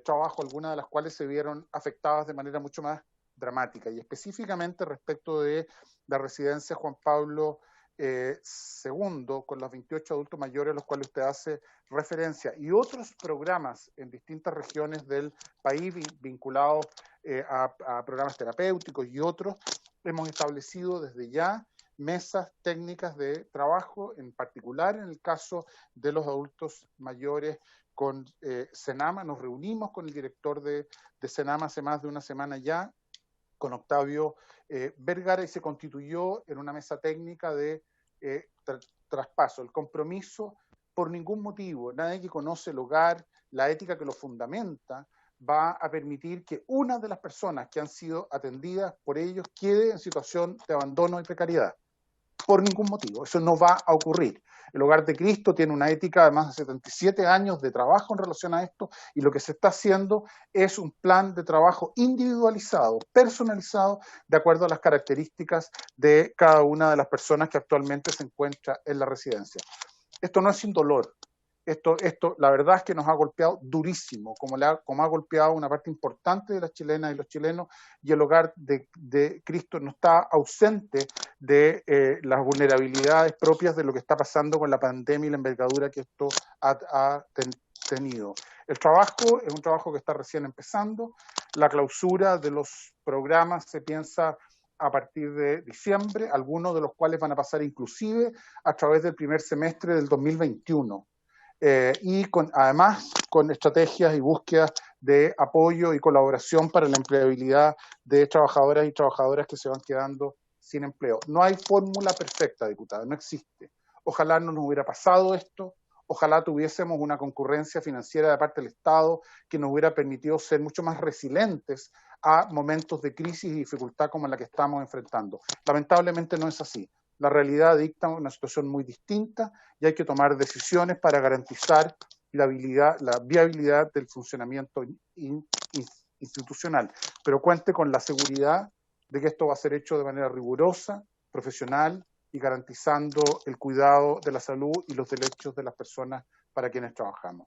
trabajo, algunas de las cuales se vieron afectadas de manera mucho más dramática. Y específicamente respecto de la residencia Juan Pablo II, con los 28 adultos mayores a los cuales usted hace referencia, y otros programas en distintas regiones del país vinculados a programas terapéuticos y otros, hemos establecido desde ya mesas técnicas de trabajo, en particular en el caso de los adultos mayores con Senama. Nos reunimos con el director de Senama hace más de una semana ya, con Octavio Vergara, y se constituyó en una mesa técnica de traspaso. El compromiso, por ningún motivo, nadie que conoce el hogar, la ética que lo fundamenta, va a permitir que una de las personas que han sido atendidas por ellos quede en situación de abandono y precariedad. Por ningún motivo, eso no va a ocurrir. El Hogar de Cristo tiene una ética de más de 77 años de trabajo en relación a esto, y lo que se está haciendo es un plan de trabajo individualizado, personalizado, de acuerdo a las características de cada una de las personas que actualmente se encuentra en la residencia. Esto no es sin dolor. Esto, la verdad es que nos ha golpeado durísimo, como ha golpeado una parte importante de las chilenas y los chilenos, y el Hogar de Cristo no está ausente de las vulnerabilidades propias de lo que está pasando con la pandemia y la envergadura que esto ha tenido. El trabajo es un trabajo que está recién empezando. La clausura de los programas se piensa a partir de diciembre, algunos de los cuales van a pasar inclusive a través del primer semestre del 2021. Y además con estrategias y búsquedas de apoyo y colaboración para la empleabilidad de trabajadoras y trabajadoras que se van quedando sin empleo. No hay fórmula perfecta, diputada, no existe. Ojalá no nos hubiera pasado esto, ojalá tuviésemos una concurrencia financiera de parte del Estado que nos hubiera permitido ser mucho más resilientes a momentos de crisis y dificultad como la que estamos enfrentando. Lamentablemente no es así. La realidad dicta una situación muy distinta y hay que tomar decisiones para garantizar la viabilidad del funcionamiento institucional. Pero cuente con la seguridad de que esto va a ser hecho de manera rigurosa, profesional y garantizando el cuidado de la salud y los derechos de las personas para quienes trabajamos.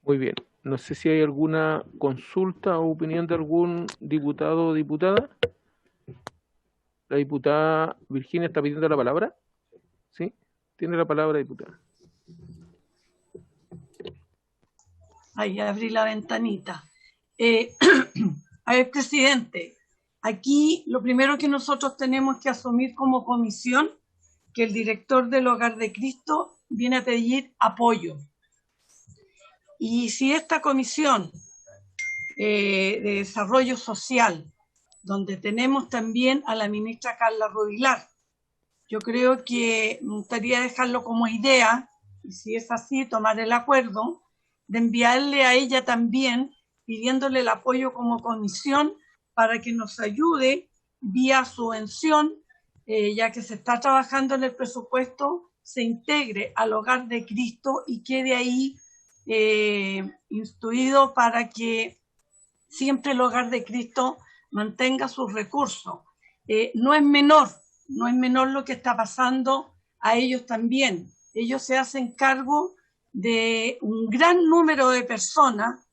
Muy bien. No sé si hay alguna consulta o opinión de algún diputado o diputada. La diputada Virginia está pidiendo la palabra. ¿Sí? Tiene la palabra, diputada. Ahí abrí la ventanita. A ver, presidente, aquí lo primero que nosotros tenemos que asumir como comisión, que el director del Hogar de Cristo viene a pedir apoyo. Y si esta comisión de desarrollo social, donde tenemos también a la ministra Carla Rubilar, yo creo que me gustaría dejarlo como idea, y si es así, tomar el acuerdo de enviarle a ella también, pidiéndole el apoyo como comisión para que nos ayude vía subvención, ya que se está trabajando en el presupuesto, se integre al Hogar de Cristo y quede ahí instruido para que siempre el Hogar de Cristo mantenga sus recursos. No es menor lo que está pasando a ellos también. Ellos se hacen cargo de un gran número de personas,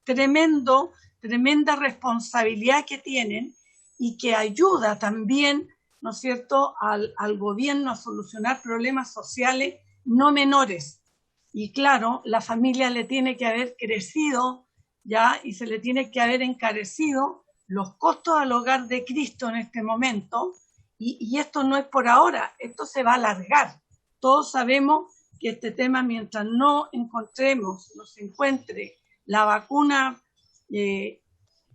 tremenda responsabilidad que tienen y que ayuda también, ¿no es cierto?, al gobierno a solucionar problemas sociales no menores. Y claro, la familia le tiene que haber crecido ya y se le tiene que haber encarecido los costos al Hogar de Cristo en este momento, y esto no es por ahora, esto se va a alargar. Todos sabemos que este tema, mientras no se encuentre la vacuna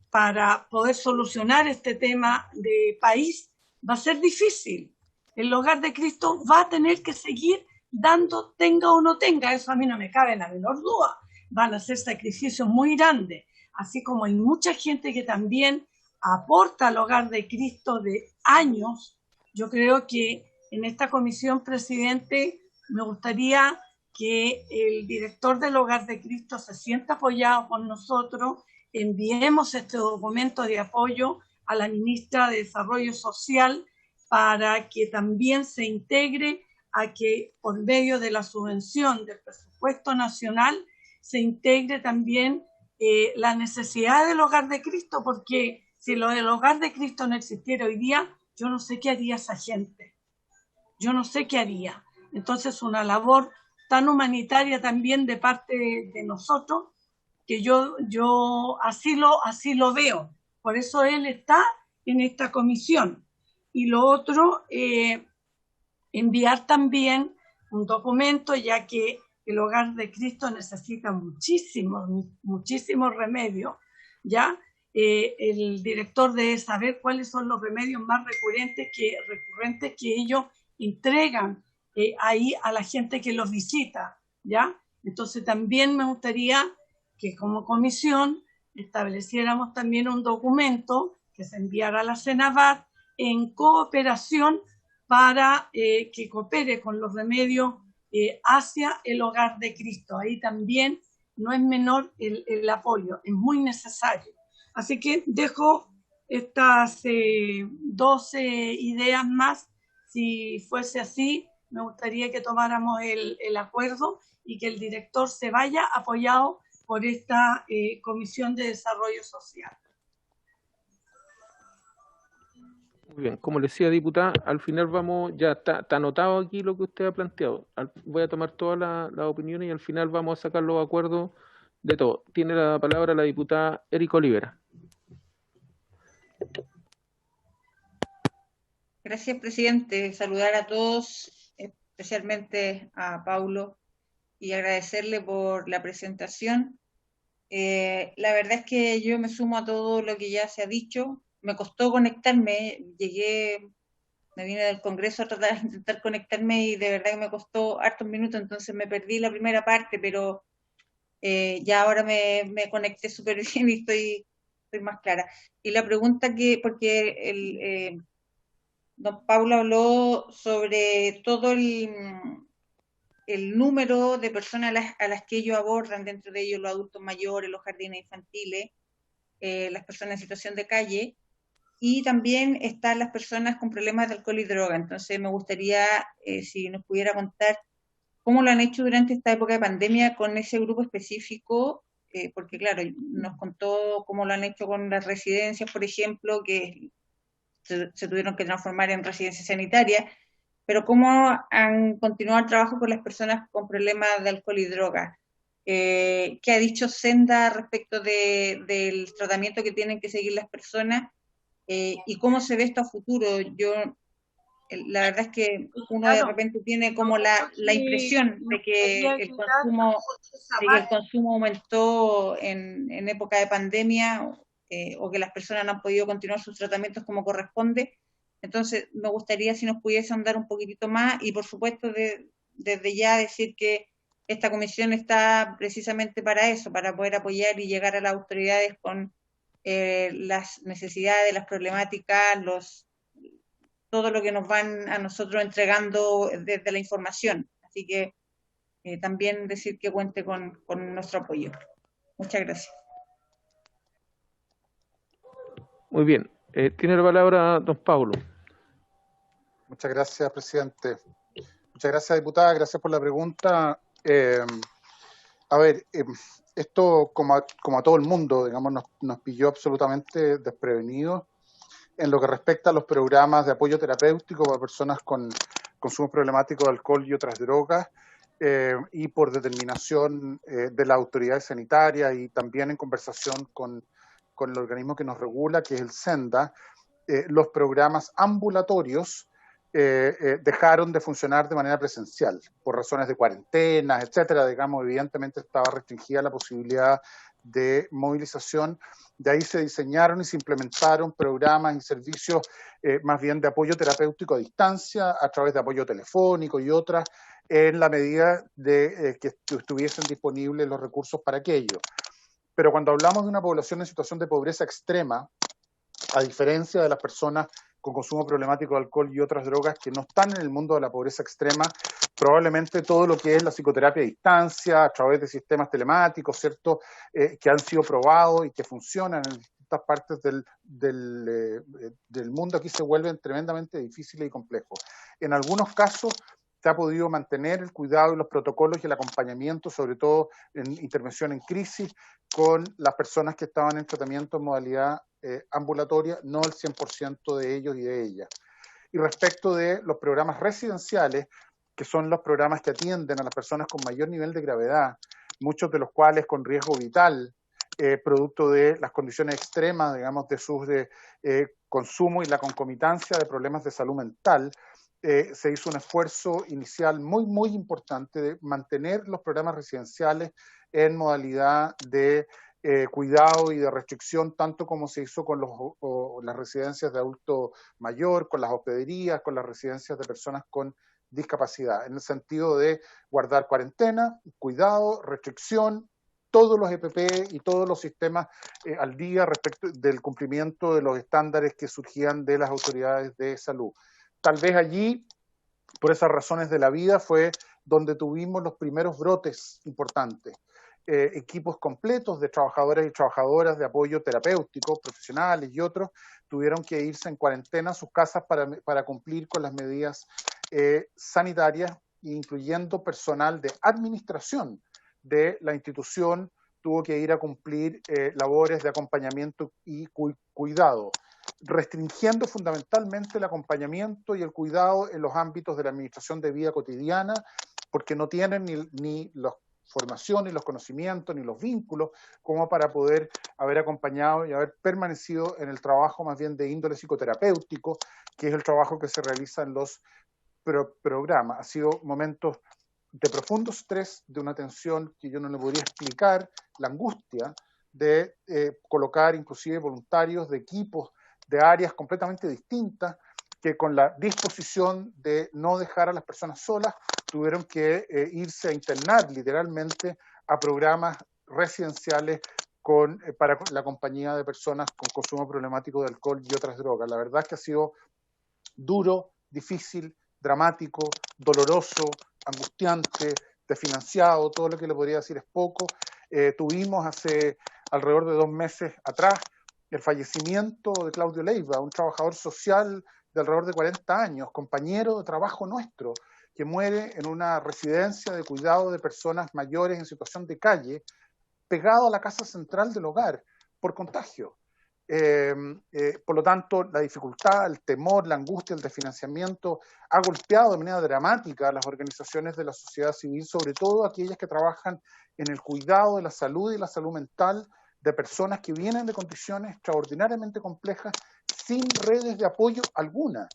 para poder solucionar este tema de país, va a ser difícil. El Hogar de Cristo va a tener que seguir dando, tenga o no tenga, eso a mí no me cabe la menor duda. Van a ser sacrificios muy grandes, así como hay mucha gente que también aporta al Hogar de Cristo de años. Yo creo que en esta comisión, presidente, me gustaría que el director del Hogar de Cristo se sienta apoyado con nosotros, enviemos este documento de apoyo a la ministra de Desarrollo Social para que también se integre a que por medio de la subvención del presupuesto nacional se integre también la necesidad del Hogar de Cristo, porque si el Hogar de Cristo no existiera hoy día, yo no sé qué haría esa gente. Yo no sé qué haría. Entonces, una labor tan humanitaria también de parte de nosotros, que yo así lo veo. Por eso él está en esta comisión. Y lo otro, enviar también un documento, ya que el Hogar de Cristo necesita muchísimos remedios, ¿ya? El director debe saber cuáles son los remedios más recurrentes que ellos entregan ahí a la gente que los visita, ¿ya? Entonces también me gustaría que como comisión estableciéramos también un documento que se enviara a la Senavat en cooperación para que coopere con los remedios hacia el hogar de Cristo. Ahí también no es menor el apoyo, es muy necesario. Así que dejo estas 12 ideas más. Si fuese así, me gustaría que tomáramos el acuerdo y que el director se vaya apoyado por esta Comisión de Desarrollo Social. Muy bien, como le decía, diputada, al final vamos, ya está anotado aquí lo que usted ha planteado. Voy a tomar todas las opiniones y al final vamos a sacar los acuerdos de todo. Tiene la palabra la diputada Erika Olivera. Gracias, presidente. Saludar a todos, especialmente a Paulo, y agradecerle por la presentación. La verdad es que yo me sumo a todo lo que ya se ha dicho. Me costó conectarme, me vine del Congreso a tratar de intentar conectarme y de verdad que me costó hartos minutos, entonces me perdí la primera parte, pero ya ahora me conecté súper bien y estoy más clara. Y la pregunta porque don Paulo habló sobre todo el número de personas a las que ellos abordan, dentro de ellos los adultos mayores, los jardines infantiles, las personas en situación de calle, y también están las personas con problemas de alcohol y droga. Entonces me gustaría, si nos pudiera contar cómo lo han hecho durante esta época de pandemia con ese grupo específico, porque claro, nos contó cómo lo han hecho con las residencias, por ejemplo, que se tuvieron que transformar en residencias sanitarias, pero cómo han continuado el trabajo con las personas con problemas de alcohol y droga. ¿Qué ha dicho Senda respecto del tratamiento que tienen que seguir las personas? ¿Y cómo se ve esto a futuro? La verdad es que uno de repente tiene como la impresión de que el consumo aumentó en época de pandemia, o que las personas no han podido continuar sus tratamientos como corresponde. Entonces me gustaría si nos pudiese andar un poquitito más, y por supuesto desde ya decir que esta comisión está precisamente para eso, para poder apoyar y llegar a las autoridades con las necesidades, las problemáticas, todo lo que nos van a nosotros entregando desde la información. Así que también decir que cuente con nuestro apoyo. Muchas gracias. Muy bien. Tiene la palabra don Paulo. Muchas gracias, presidente. Muchas gracias, diputada. Gracias por la pregunta. Esto, como a todo el mundo, digamos, nos pilló absolutamente desprevenidos en lo que respecta a los programas de apoyo terapéutico para personas con consumo problemático de alcohol y otras drogas, y por determinación de las autoridades sanitarias y también en conversación con el organismo que nos regula, que es el SENDA, los programas ambulatorios dejaron de funcionar de manera presencial por razones de cuarentenas, etcétera. Digamos, evidentemente estaba restringida la posibilidad de movilización. De ahí se diseñaron y se implementaron programas y servicios más bien de apoyo terapéutico a distancia, a través de apoyo telefónico y otras, en la medida de que estuviesen disponibles los recursos para aquello. Pero cuando hablamos de una población en situación de pobreza extrema, a diferencia de las personas con consumo problemático de alcohol y otras drogas que no están en el mundo de la pobreza extrema, probablemente todo lo que es la psicoterapia a distancia, a través de sistemas telemáticos, ¿cierto?, que han sido probados y que funcionan en distintas partes del mundo, aquí se vuelven tremendamente difíciles y complejos. En algunos casos se ha podido mantener el cuidado y los protocolos y el acompañamiento, sobre todo en intervención en crisis, con las personas que estaban en tratamiento en modalidad ambulatoria, no el 100% de ellos y de ellas. Y respecto de los programas residenciales, que son los programas que atienden a las personas con mayor nivel de gravedad, muchos de los cuales con riesgo vital, producto de las condiciones extremas, digamos, de sus consumo y la concomitancia de problemas de salud mental, se hizo un esfuerzo inicial muy, muy importante de mantener los programas residenciales en modalidad de cuidado y de restricción, tanto como se hizo con las residencias de adulto mayor, con las hospederías, con las residencias de personas con discapacidad, en el sentido de guardar cuarentena, cuidado, restricción, todos los EPP y todos los sistemas al día respecto del cumplimiento de los estándares que surgían de las autoridades de salud. Tal vez allí, por esas razones de la vida, fue donde tuvimos los primeros brotes importantes. Equipos completos de trabajadores y trabajadoras de apoyo terapéutico, profesionales y otros, tuvieron que irse en cuarentena a sus casas para cumplir con las medidas sanitarias, incluyendo personal de administración de la institución, tuvo que ir a cumplir labores de acompañamiento y cuidado, restringiendo fundamentalmente el acompañamiento y el cuidado en los ámbitos de la administración de vida cotidiana, porque no tienen ni la formación, ni los conocimientos, ni los vínculos, como para poder haber acompañado y haber permanecido en el trabajo más bien de índole psicoterapéutico, que es el trabajo que se realiza en los programas. Ha sido momentos de profundo estrés, de una tensión que yo no le podría explicar, la angustia de colocar inclusive voluntarios de equipos de áreas completamente distintas, que con la disposición de no dejar a las personas solas, tuvieron que irse a internar literalmente a programas residenciales para la compañía de personas con consumo problemático de alcohol y otras drogas. La verdad es que ha sido duro, difícil, dramático, doloroso, angustiante, desfinanciado, todo lo que le podría decir es poco. Tuvimos hace alrededor de 2 meses atrás el fallecimiento de Claudio Leiva, un trabajador social de alrededor de 40 años, compañero de trabajo nuestro, que muere en una residencia de cuidado de personas mayores en situación de calle, pegado a la casa central del hogar, por contagio. Por lo tanto, la dificultad, el temor, la angustia, el desfinanciamiento ha golpeado de manera dramática a las organizaciones de la sociedad civil, sobre todo aquellas que trabajan en el cuidado de la salud y la salud mental de personas que vienen de condiciones extraordinariamente complejas sin redes de apoyo alguna.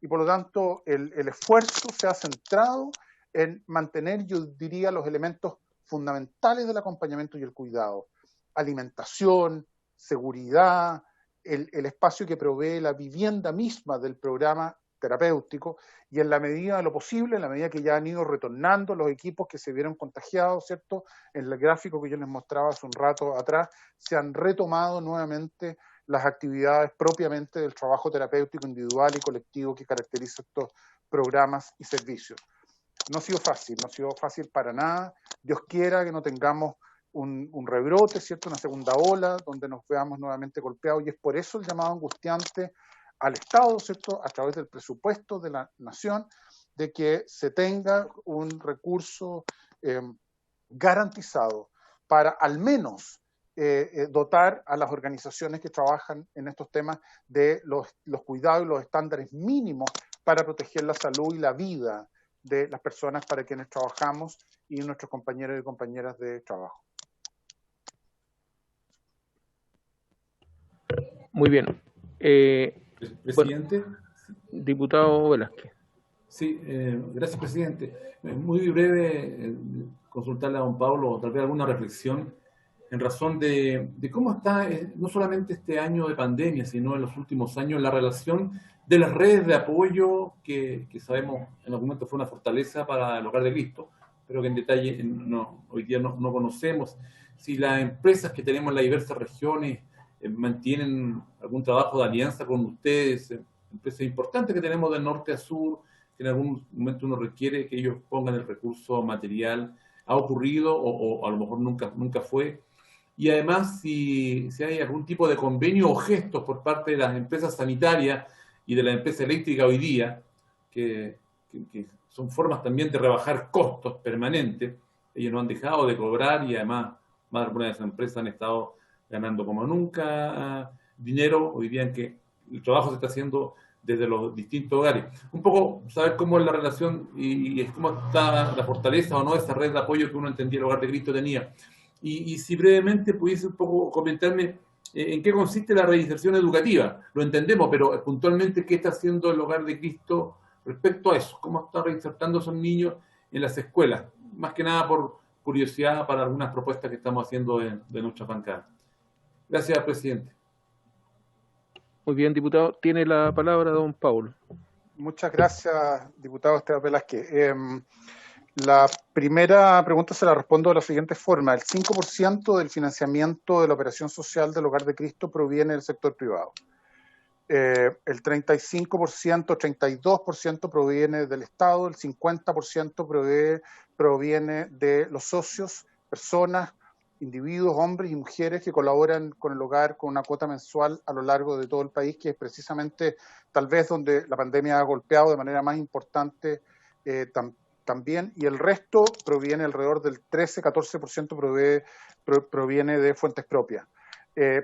Y por lo tanto, el esfuerzo se ha centrado en mantener, yo diría, los elementos fundamentales del acompañamiento y el cuidado. Alimentación, seguridad, el espacio que provee la vivienda misma del programa terapéutico, y en la medida de lo posible, en la medida que ya han ido retornando los equipos que se vieron contagiados, ¿cierto? En el gráfico que yo les mostraba hace un rato atrás, se han retomado nuevamente las actividades propiamente del trabajo terapéutico individual y colectivo que caracteriza estos programas y servicios. No ha sido fácil para nada. Dios quiera que no tengamos un rebrote, ¿cierto? Una segunda ola donde nos veamos nuevamente golpeados, y es por eso el llamado angustiante al Estado, ¿cierto? A través del presupuesto de la nación, de que se tenga un recurso garantizado para al menos dotar a las organizaciones que trabajan en estos temas de los cuidados y los estándares mínimos para proteger la salud y la vida de las personas para quienes trabajamos y nuestros compañeros y compañeras de trabajo. Muy bien. Presidente. Bueno, diputado Velázquez. Sí, gracias, presidente. Muy breve, consultarle a don Pablo, tal vez alguna reflexión en razón de cómo está, no solamente este año de pandemia, sino en los últimos años, la relación de las redes de apoyo que sabemos en algún momento fue una fortaleza para el Hogar de Cristo, pero que en detalle hoy día no conocemos. Si las empresas que tenemos en las diversas regiones mantienen algún trabajo de alianza con ustedes, empresas importantes que tenemos de norte a sur, que en algún momento uno requiere que ellos pongan el recurso material, ¿ha ocurrido o a lo mejor nunca fue? Y además, si hay algún tipo de convenio o gestos por parte de las empresas sanitarias y de la empresa eléctrica hoy día, que son formas también de rebajar costos permanentes. Ellos no han dejado de cobrar y además más de algunas de esas empresas han estado ganando como nunca dinero hoy día en que el trabajo se está haciendo desde los distintos hogares. Un poco saber cómo es la relación y cómo está la fortaleza o no de esa red de apoyo que uno entendía el Hogar de Cristo tenía. Y si brevemente pudiese un poco comentarme en qué consiste la reinserción educativa. Lo entendemos, pero puntualmente qué está haciendo el Hogar de Cristo respecto a eso. ¿Cómo está reinsertando a esos niños en las escuelas? Más que nada por curiosidad para algunas propuestas que estamos haciendo de nuestra bancada. Gracias, presidente. Muy bien, diputado. Tiene la palabra don Pablo. Muchas gracias, diputado Esteban Velázquez. La primera pregunta se la respondo de la siguiente forma. El 5% del financiamiento de la operación social del Hogar de Cristo proviene del sector privado. El 35%, 32% proviene del Estado, el 50% proviene de los socios, personas, individuos, hombres y mujeres que colaboran con el hogar con una cuota mensual a lo largo de todo el país, que es precisamente tal vez donde la pandemia ha golpeado de manera más importante también, y el resto proviene, alrededor del 13-14% proviene de fuentes propias.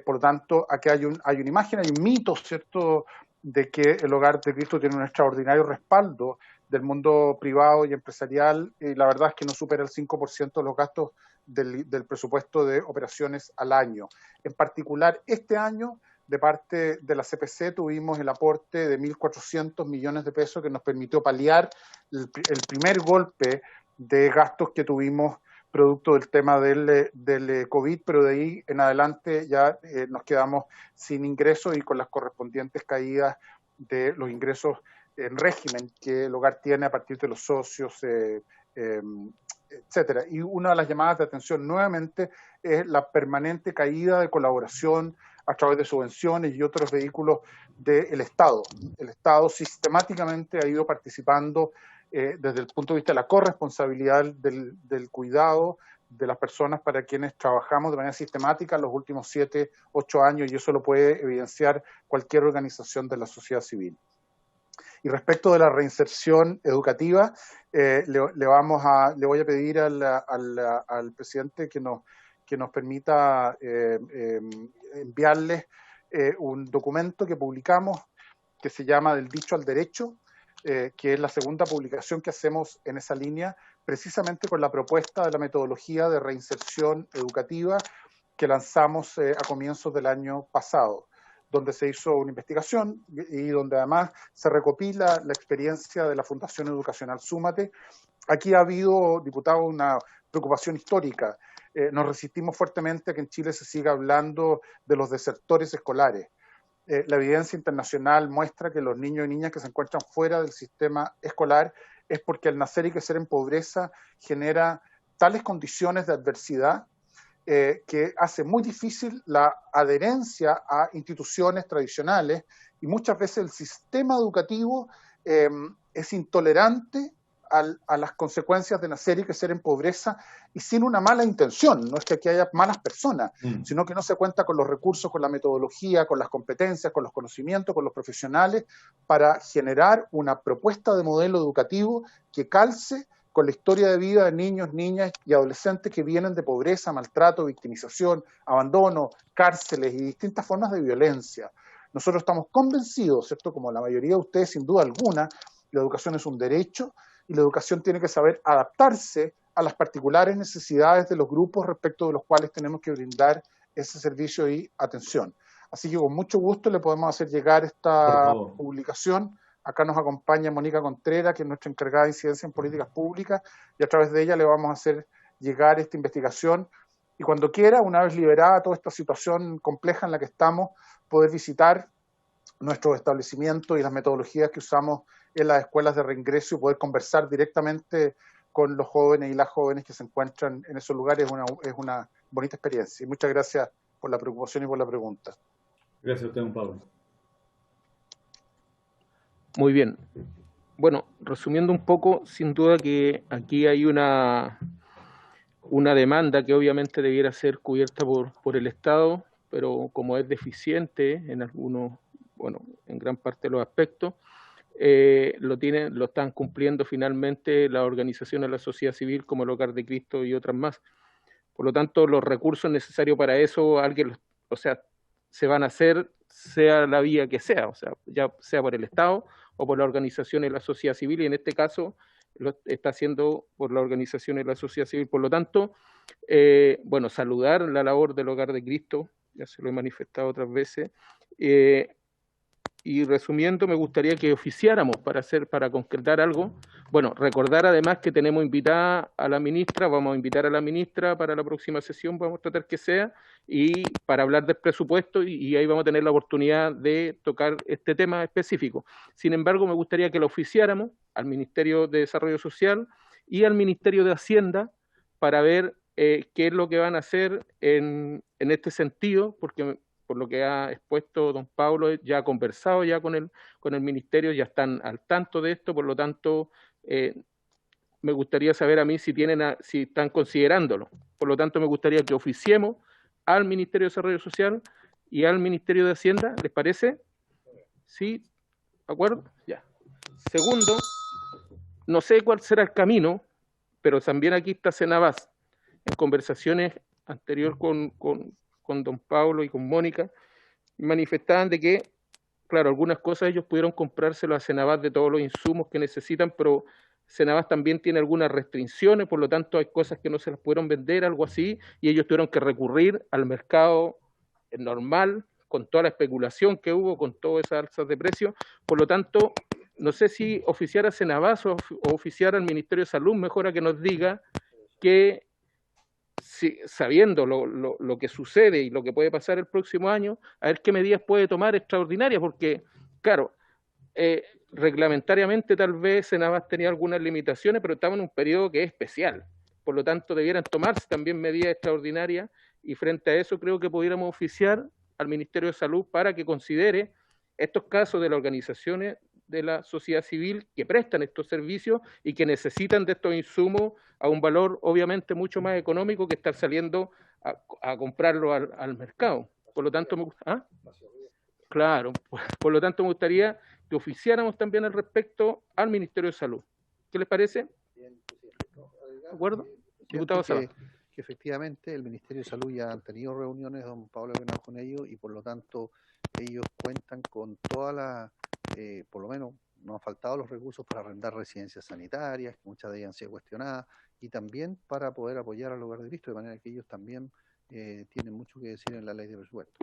Por lo tanto, aquí hay una imagen, hay un mito, ¿cierto?, de que el Hogar de Cristo tiene un extraordinario respaldo del mundo privado y empresarial, y la verdad es que no supera el 5% de los gastos del presupuesto de operaciones al año. En particular, este año, de parte de la CPC, tuvimos el aporte de 1.400 millones de pesos que nos permitió paliar el primer golpe de gastos que tuvimos producto del tema del COVID, pero de ahí en adelante ya nos quedamos sin ingresos y con las correspondientes caídas de los ingresos en régimen que el hogar tiene a partir de los socios, etcétera. Y una de las llamadas de atención nuevamente es la permanente caída de colaboración a través de subvenciones y otros vehículos del Estado. El Estado sistemáticamente ha ido participando desde el punto de vista de la corresponsabilidad del cuidado de las personas para quienes trabajamos de manera sistemática en los últimos 7, 8 años, y eso lo puede evidenciar cualquier organización de la sociedad civil. Y respecto de la reinserción educativa, le voy a pedir al presidente que nos permita enviarles un documento que publicamos que se llama Del dicho al derecho, que es la segunda publicación que hacemos en esa línea, precisamente con la propuesta de la metodología de reinserción educativa que lanzamos a comienzos del año pasado, donde se hizo una investigación y donde además se recopila la experiencia de la Fundación Educacional Súmate. Aquí ha habido, diputado, una preocupación histórica. Nos resistimos fuertemente a que en Chile se siga hablando de los desertores escolares. La evidencia internacional muestra que los niños y niñas que se encuentran fuera del sistema escolar es porque al nacer y crecer en pobreza genera tales condiciones de adversidad que hace muy difícil la adherencia a instituciones tradicionales, y muchas veces el sistema educativo es intolerante a las consecuencias de nacer y crecer en pobreza, y sin una mala intención. No es que aquí haya malas personas, sino que no se cuenta con los recursos, con la metodología, con las competencias, con los conocimientos, con los profesionales para generar una propuesta de modelo educativo que calce con la historia de vida de niños, niñas y adolescentes que vienen de pobreza, maltrato, victimización, abandono, cárceles y distintas formas de violencia. Nosotros estamos convencidos, ¿cierto?, como la mayoría de ustedes sin duda alguna, la educación es un derecho y la educación tiene que saber adaptarse a las particulares necesidades de los grupos respecto de los cuales tenemos que brindar ese servicio y atención. Así que con mucho gusto le podemos hacer llegar esta publicación. Acá nos acompaña Mónica Contreras, que es nuestra encargada de incidencia en políticas públicas, y a través de ella le vamos a hacer llegar esta investigación. Y cuando quiera, una vez liberada toda esta situación compleja en la que estamos, poder visitar nuestros establecimientos y las metodologías que usamos en las escuelas de reingreso y poder conversar directamente con los jóvenes y las jóvenes que se encuentran en esos lugares. Es una bonita experiencia. Y muchas gracias por la preocupación y por la pregunta. Gracias a usted, don Pablo. Muy bien. Bueno, resumiendo un poco, sin duda que aquí hay una demanda que obviamente debiera ser cubierta por el Estado, pero como es deficiente en algunos, bueno, en gran parte de los aspectos, lo están cumpliendo finalmente las organizaciones de la sociedad civil como el Hogar de Cristo y otras más. Por lo tanto, los recursos necesarios para eso, se van a hacer, sea la vía que sea, o sea, ya sea por el Estado o por las organizaciones de la sociedad civil, y en este caso lo está haciendo por las organizaciones de la sociedad civil. Por lo tanto, bueno, saludar la labor del Hogar de Cristo, ya se lo he manifestado otras veces, y resumiendo, me gustaría que oficiáramos para concretar algo. Bueno, recordar además que tenemos invitada a la ministra, vamos a invitar a la ministra para la próxima sesión, vamos a tratar que sea, y para hablar del presupuesto, y ahí vamos a tener la oportunidad de tocar este tema específico. Sin embargo, me gustaría que lo oficiáramos al Ministerio de Desarrollo Social y al Ministerio de Hacienda para ver qué es lo que van a hacer en este sentido, porque por lo que ha expuesto don Pablo, ya ha conversado ya con el Ministerio, ya están al tanto de esto, por lo tanto, me gustaría saber a mí si están considerándolo. Por lo tanto, me gustaría que oficiemos al Ministerio de Desarrollo Social y al Ministerio de Hacienda, ¿les parece? ¿Sí? ¿De acuerdo? Ya. Segundo, no sé cuál será el camino, pero también aquí está Senabas. En conversaciones anteriores con don Pablo y con Mónica, manifestaban de que, claro, algunas cosas ellos pudieron comprárselo a Senabas de todos los insumos que necesitan, pero Senabas también tiene algunas restricciones, por lo tanto hay cosas que no se las pudieron vender, algo así, y ellos tuvieron que recurrir al mercado normal, con toda la especulación que hubo, con todas esas alzas de precios. Por lo tanto, no sé si oficiar a Senabas o oficiar al Ministerio de Salud, mejor a que nos diga que, si, sabiendo lo que sucede y lo que puede pasar el próximo año, a ver qué medidas puede tomar extraordinarias, porque, claro, reglamentariamente tal vez Senabas tenía algunas limitaciones, pero estamos en un periodo que es especial. Por lo tanto, debieran tomarse también medidas extraordinarias, y frente a eso creo que pudiéramos oficiar al Ministerio de Salud para que considere estos casos de las organizaciones de la sociedad civil que prestan estos servicios y que necesitan de estos insumos a un valor obviamente mucho más económico que estar saliendo a comprarlo al mercado. Por lo tanto, claro, por lo tanto me gustaría que oficiáramos también al respecto al Ministerio de Salud. ¿Qué les parece? ¿De acuerdo? Diputado Sala. Que efectivamente el Ministerio de Salud ya han tenido reuniones, don Pablo, con ellos, y por lo tanto ellos cuentan con toda la, por lo menos nos han faltado los recursos para arrendar residencias sanitarias, que muchas de ellas han sido cuestionadas, y también para poder apoyar al Hogar de Cristo, de manera que ellos también tienen mucho que decir en la ley de presupuesto.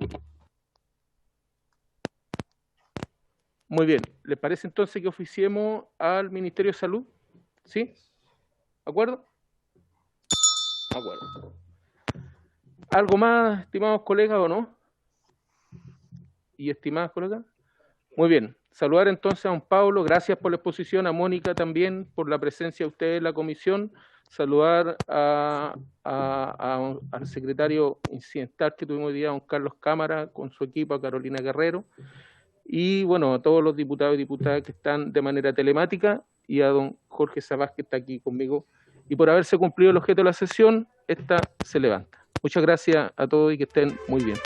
Muy bien, ¿les parece entonces que oficiemos al Ministerio de Salud? ¿Sí? ¿De acuerdo? De acuerdo. ¿Algo más, estimados colegas, o no? ¿Y estimadas colegas? Muy bien. Saludar entonces a don Pablo, gracias por la exposición, a Mónica también por la presencia de ustedes en la comisión. Saludar al secretario incidental que tuvimos hoy día, don Carlos Cámara, con su equipo, a Carolina Guerrero. Y bueno, a todos los diputados y diputadas que están de manera telemática, y a don Jorge Sabás, que está aquí conmigo. Y por haberse cumplido el objeto de la sesión, esta se levanta. Muchas gracias a todos y que estén muy bien.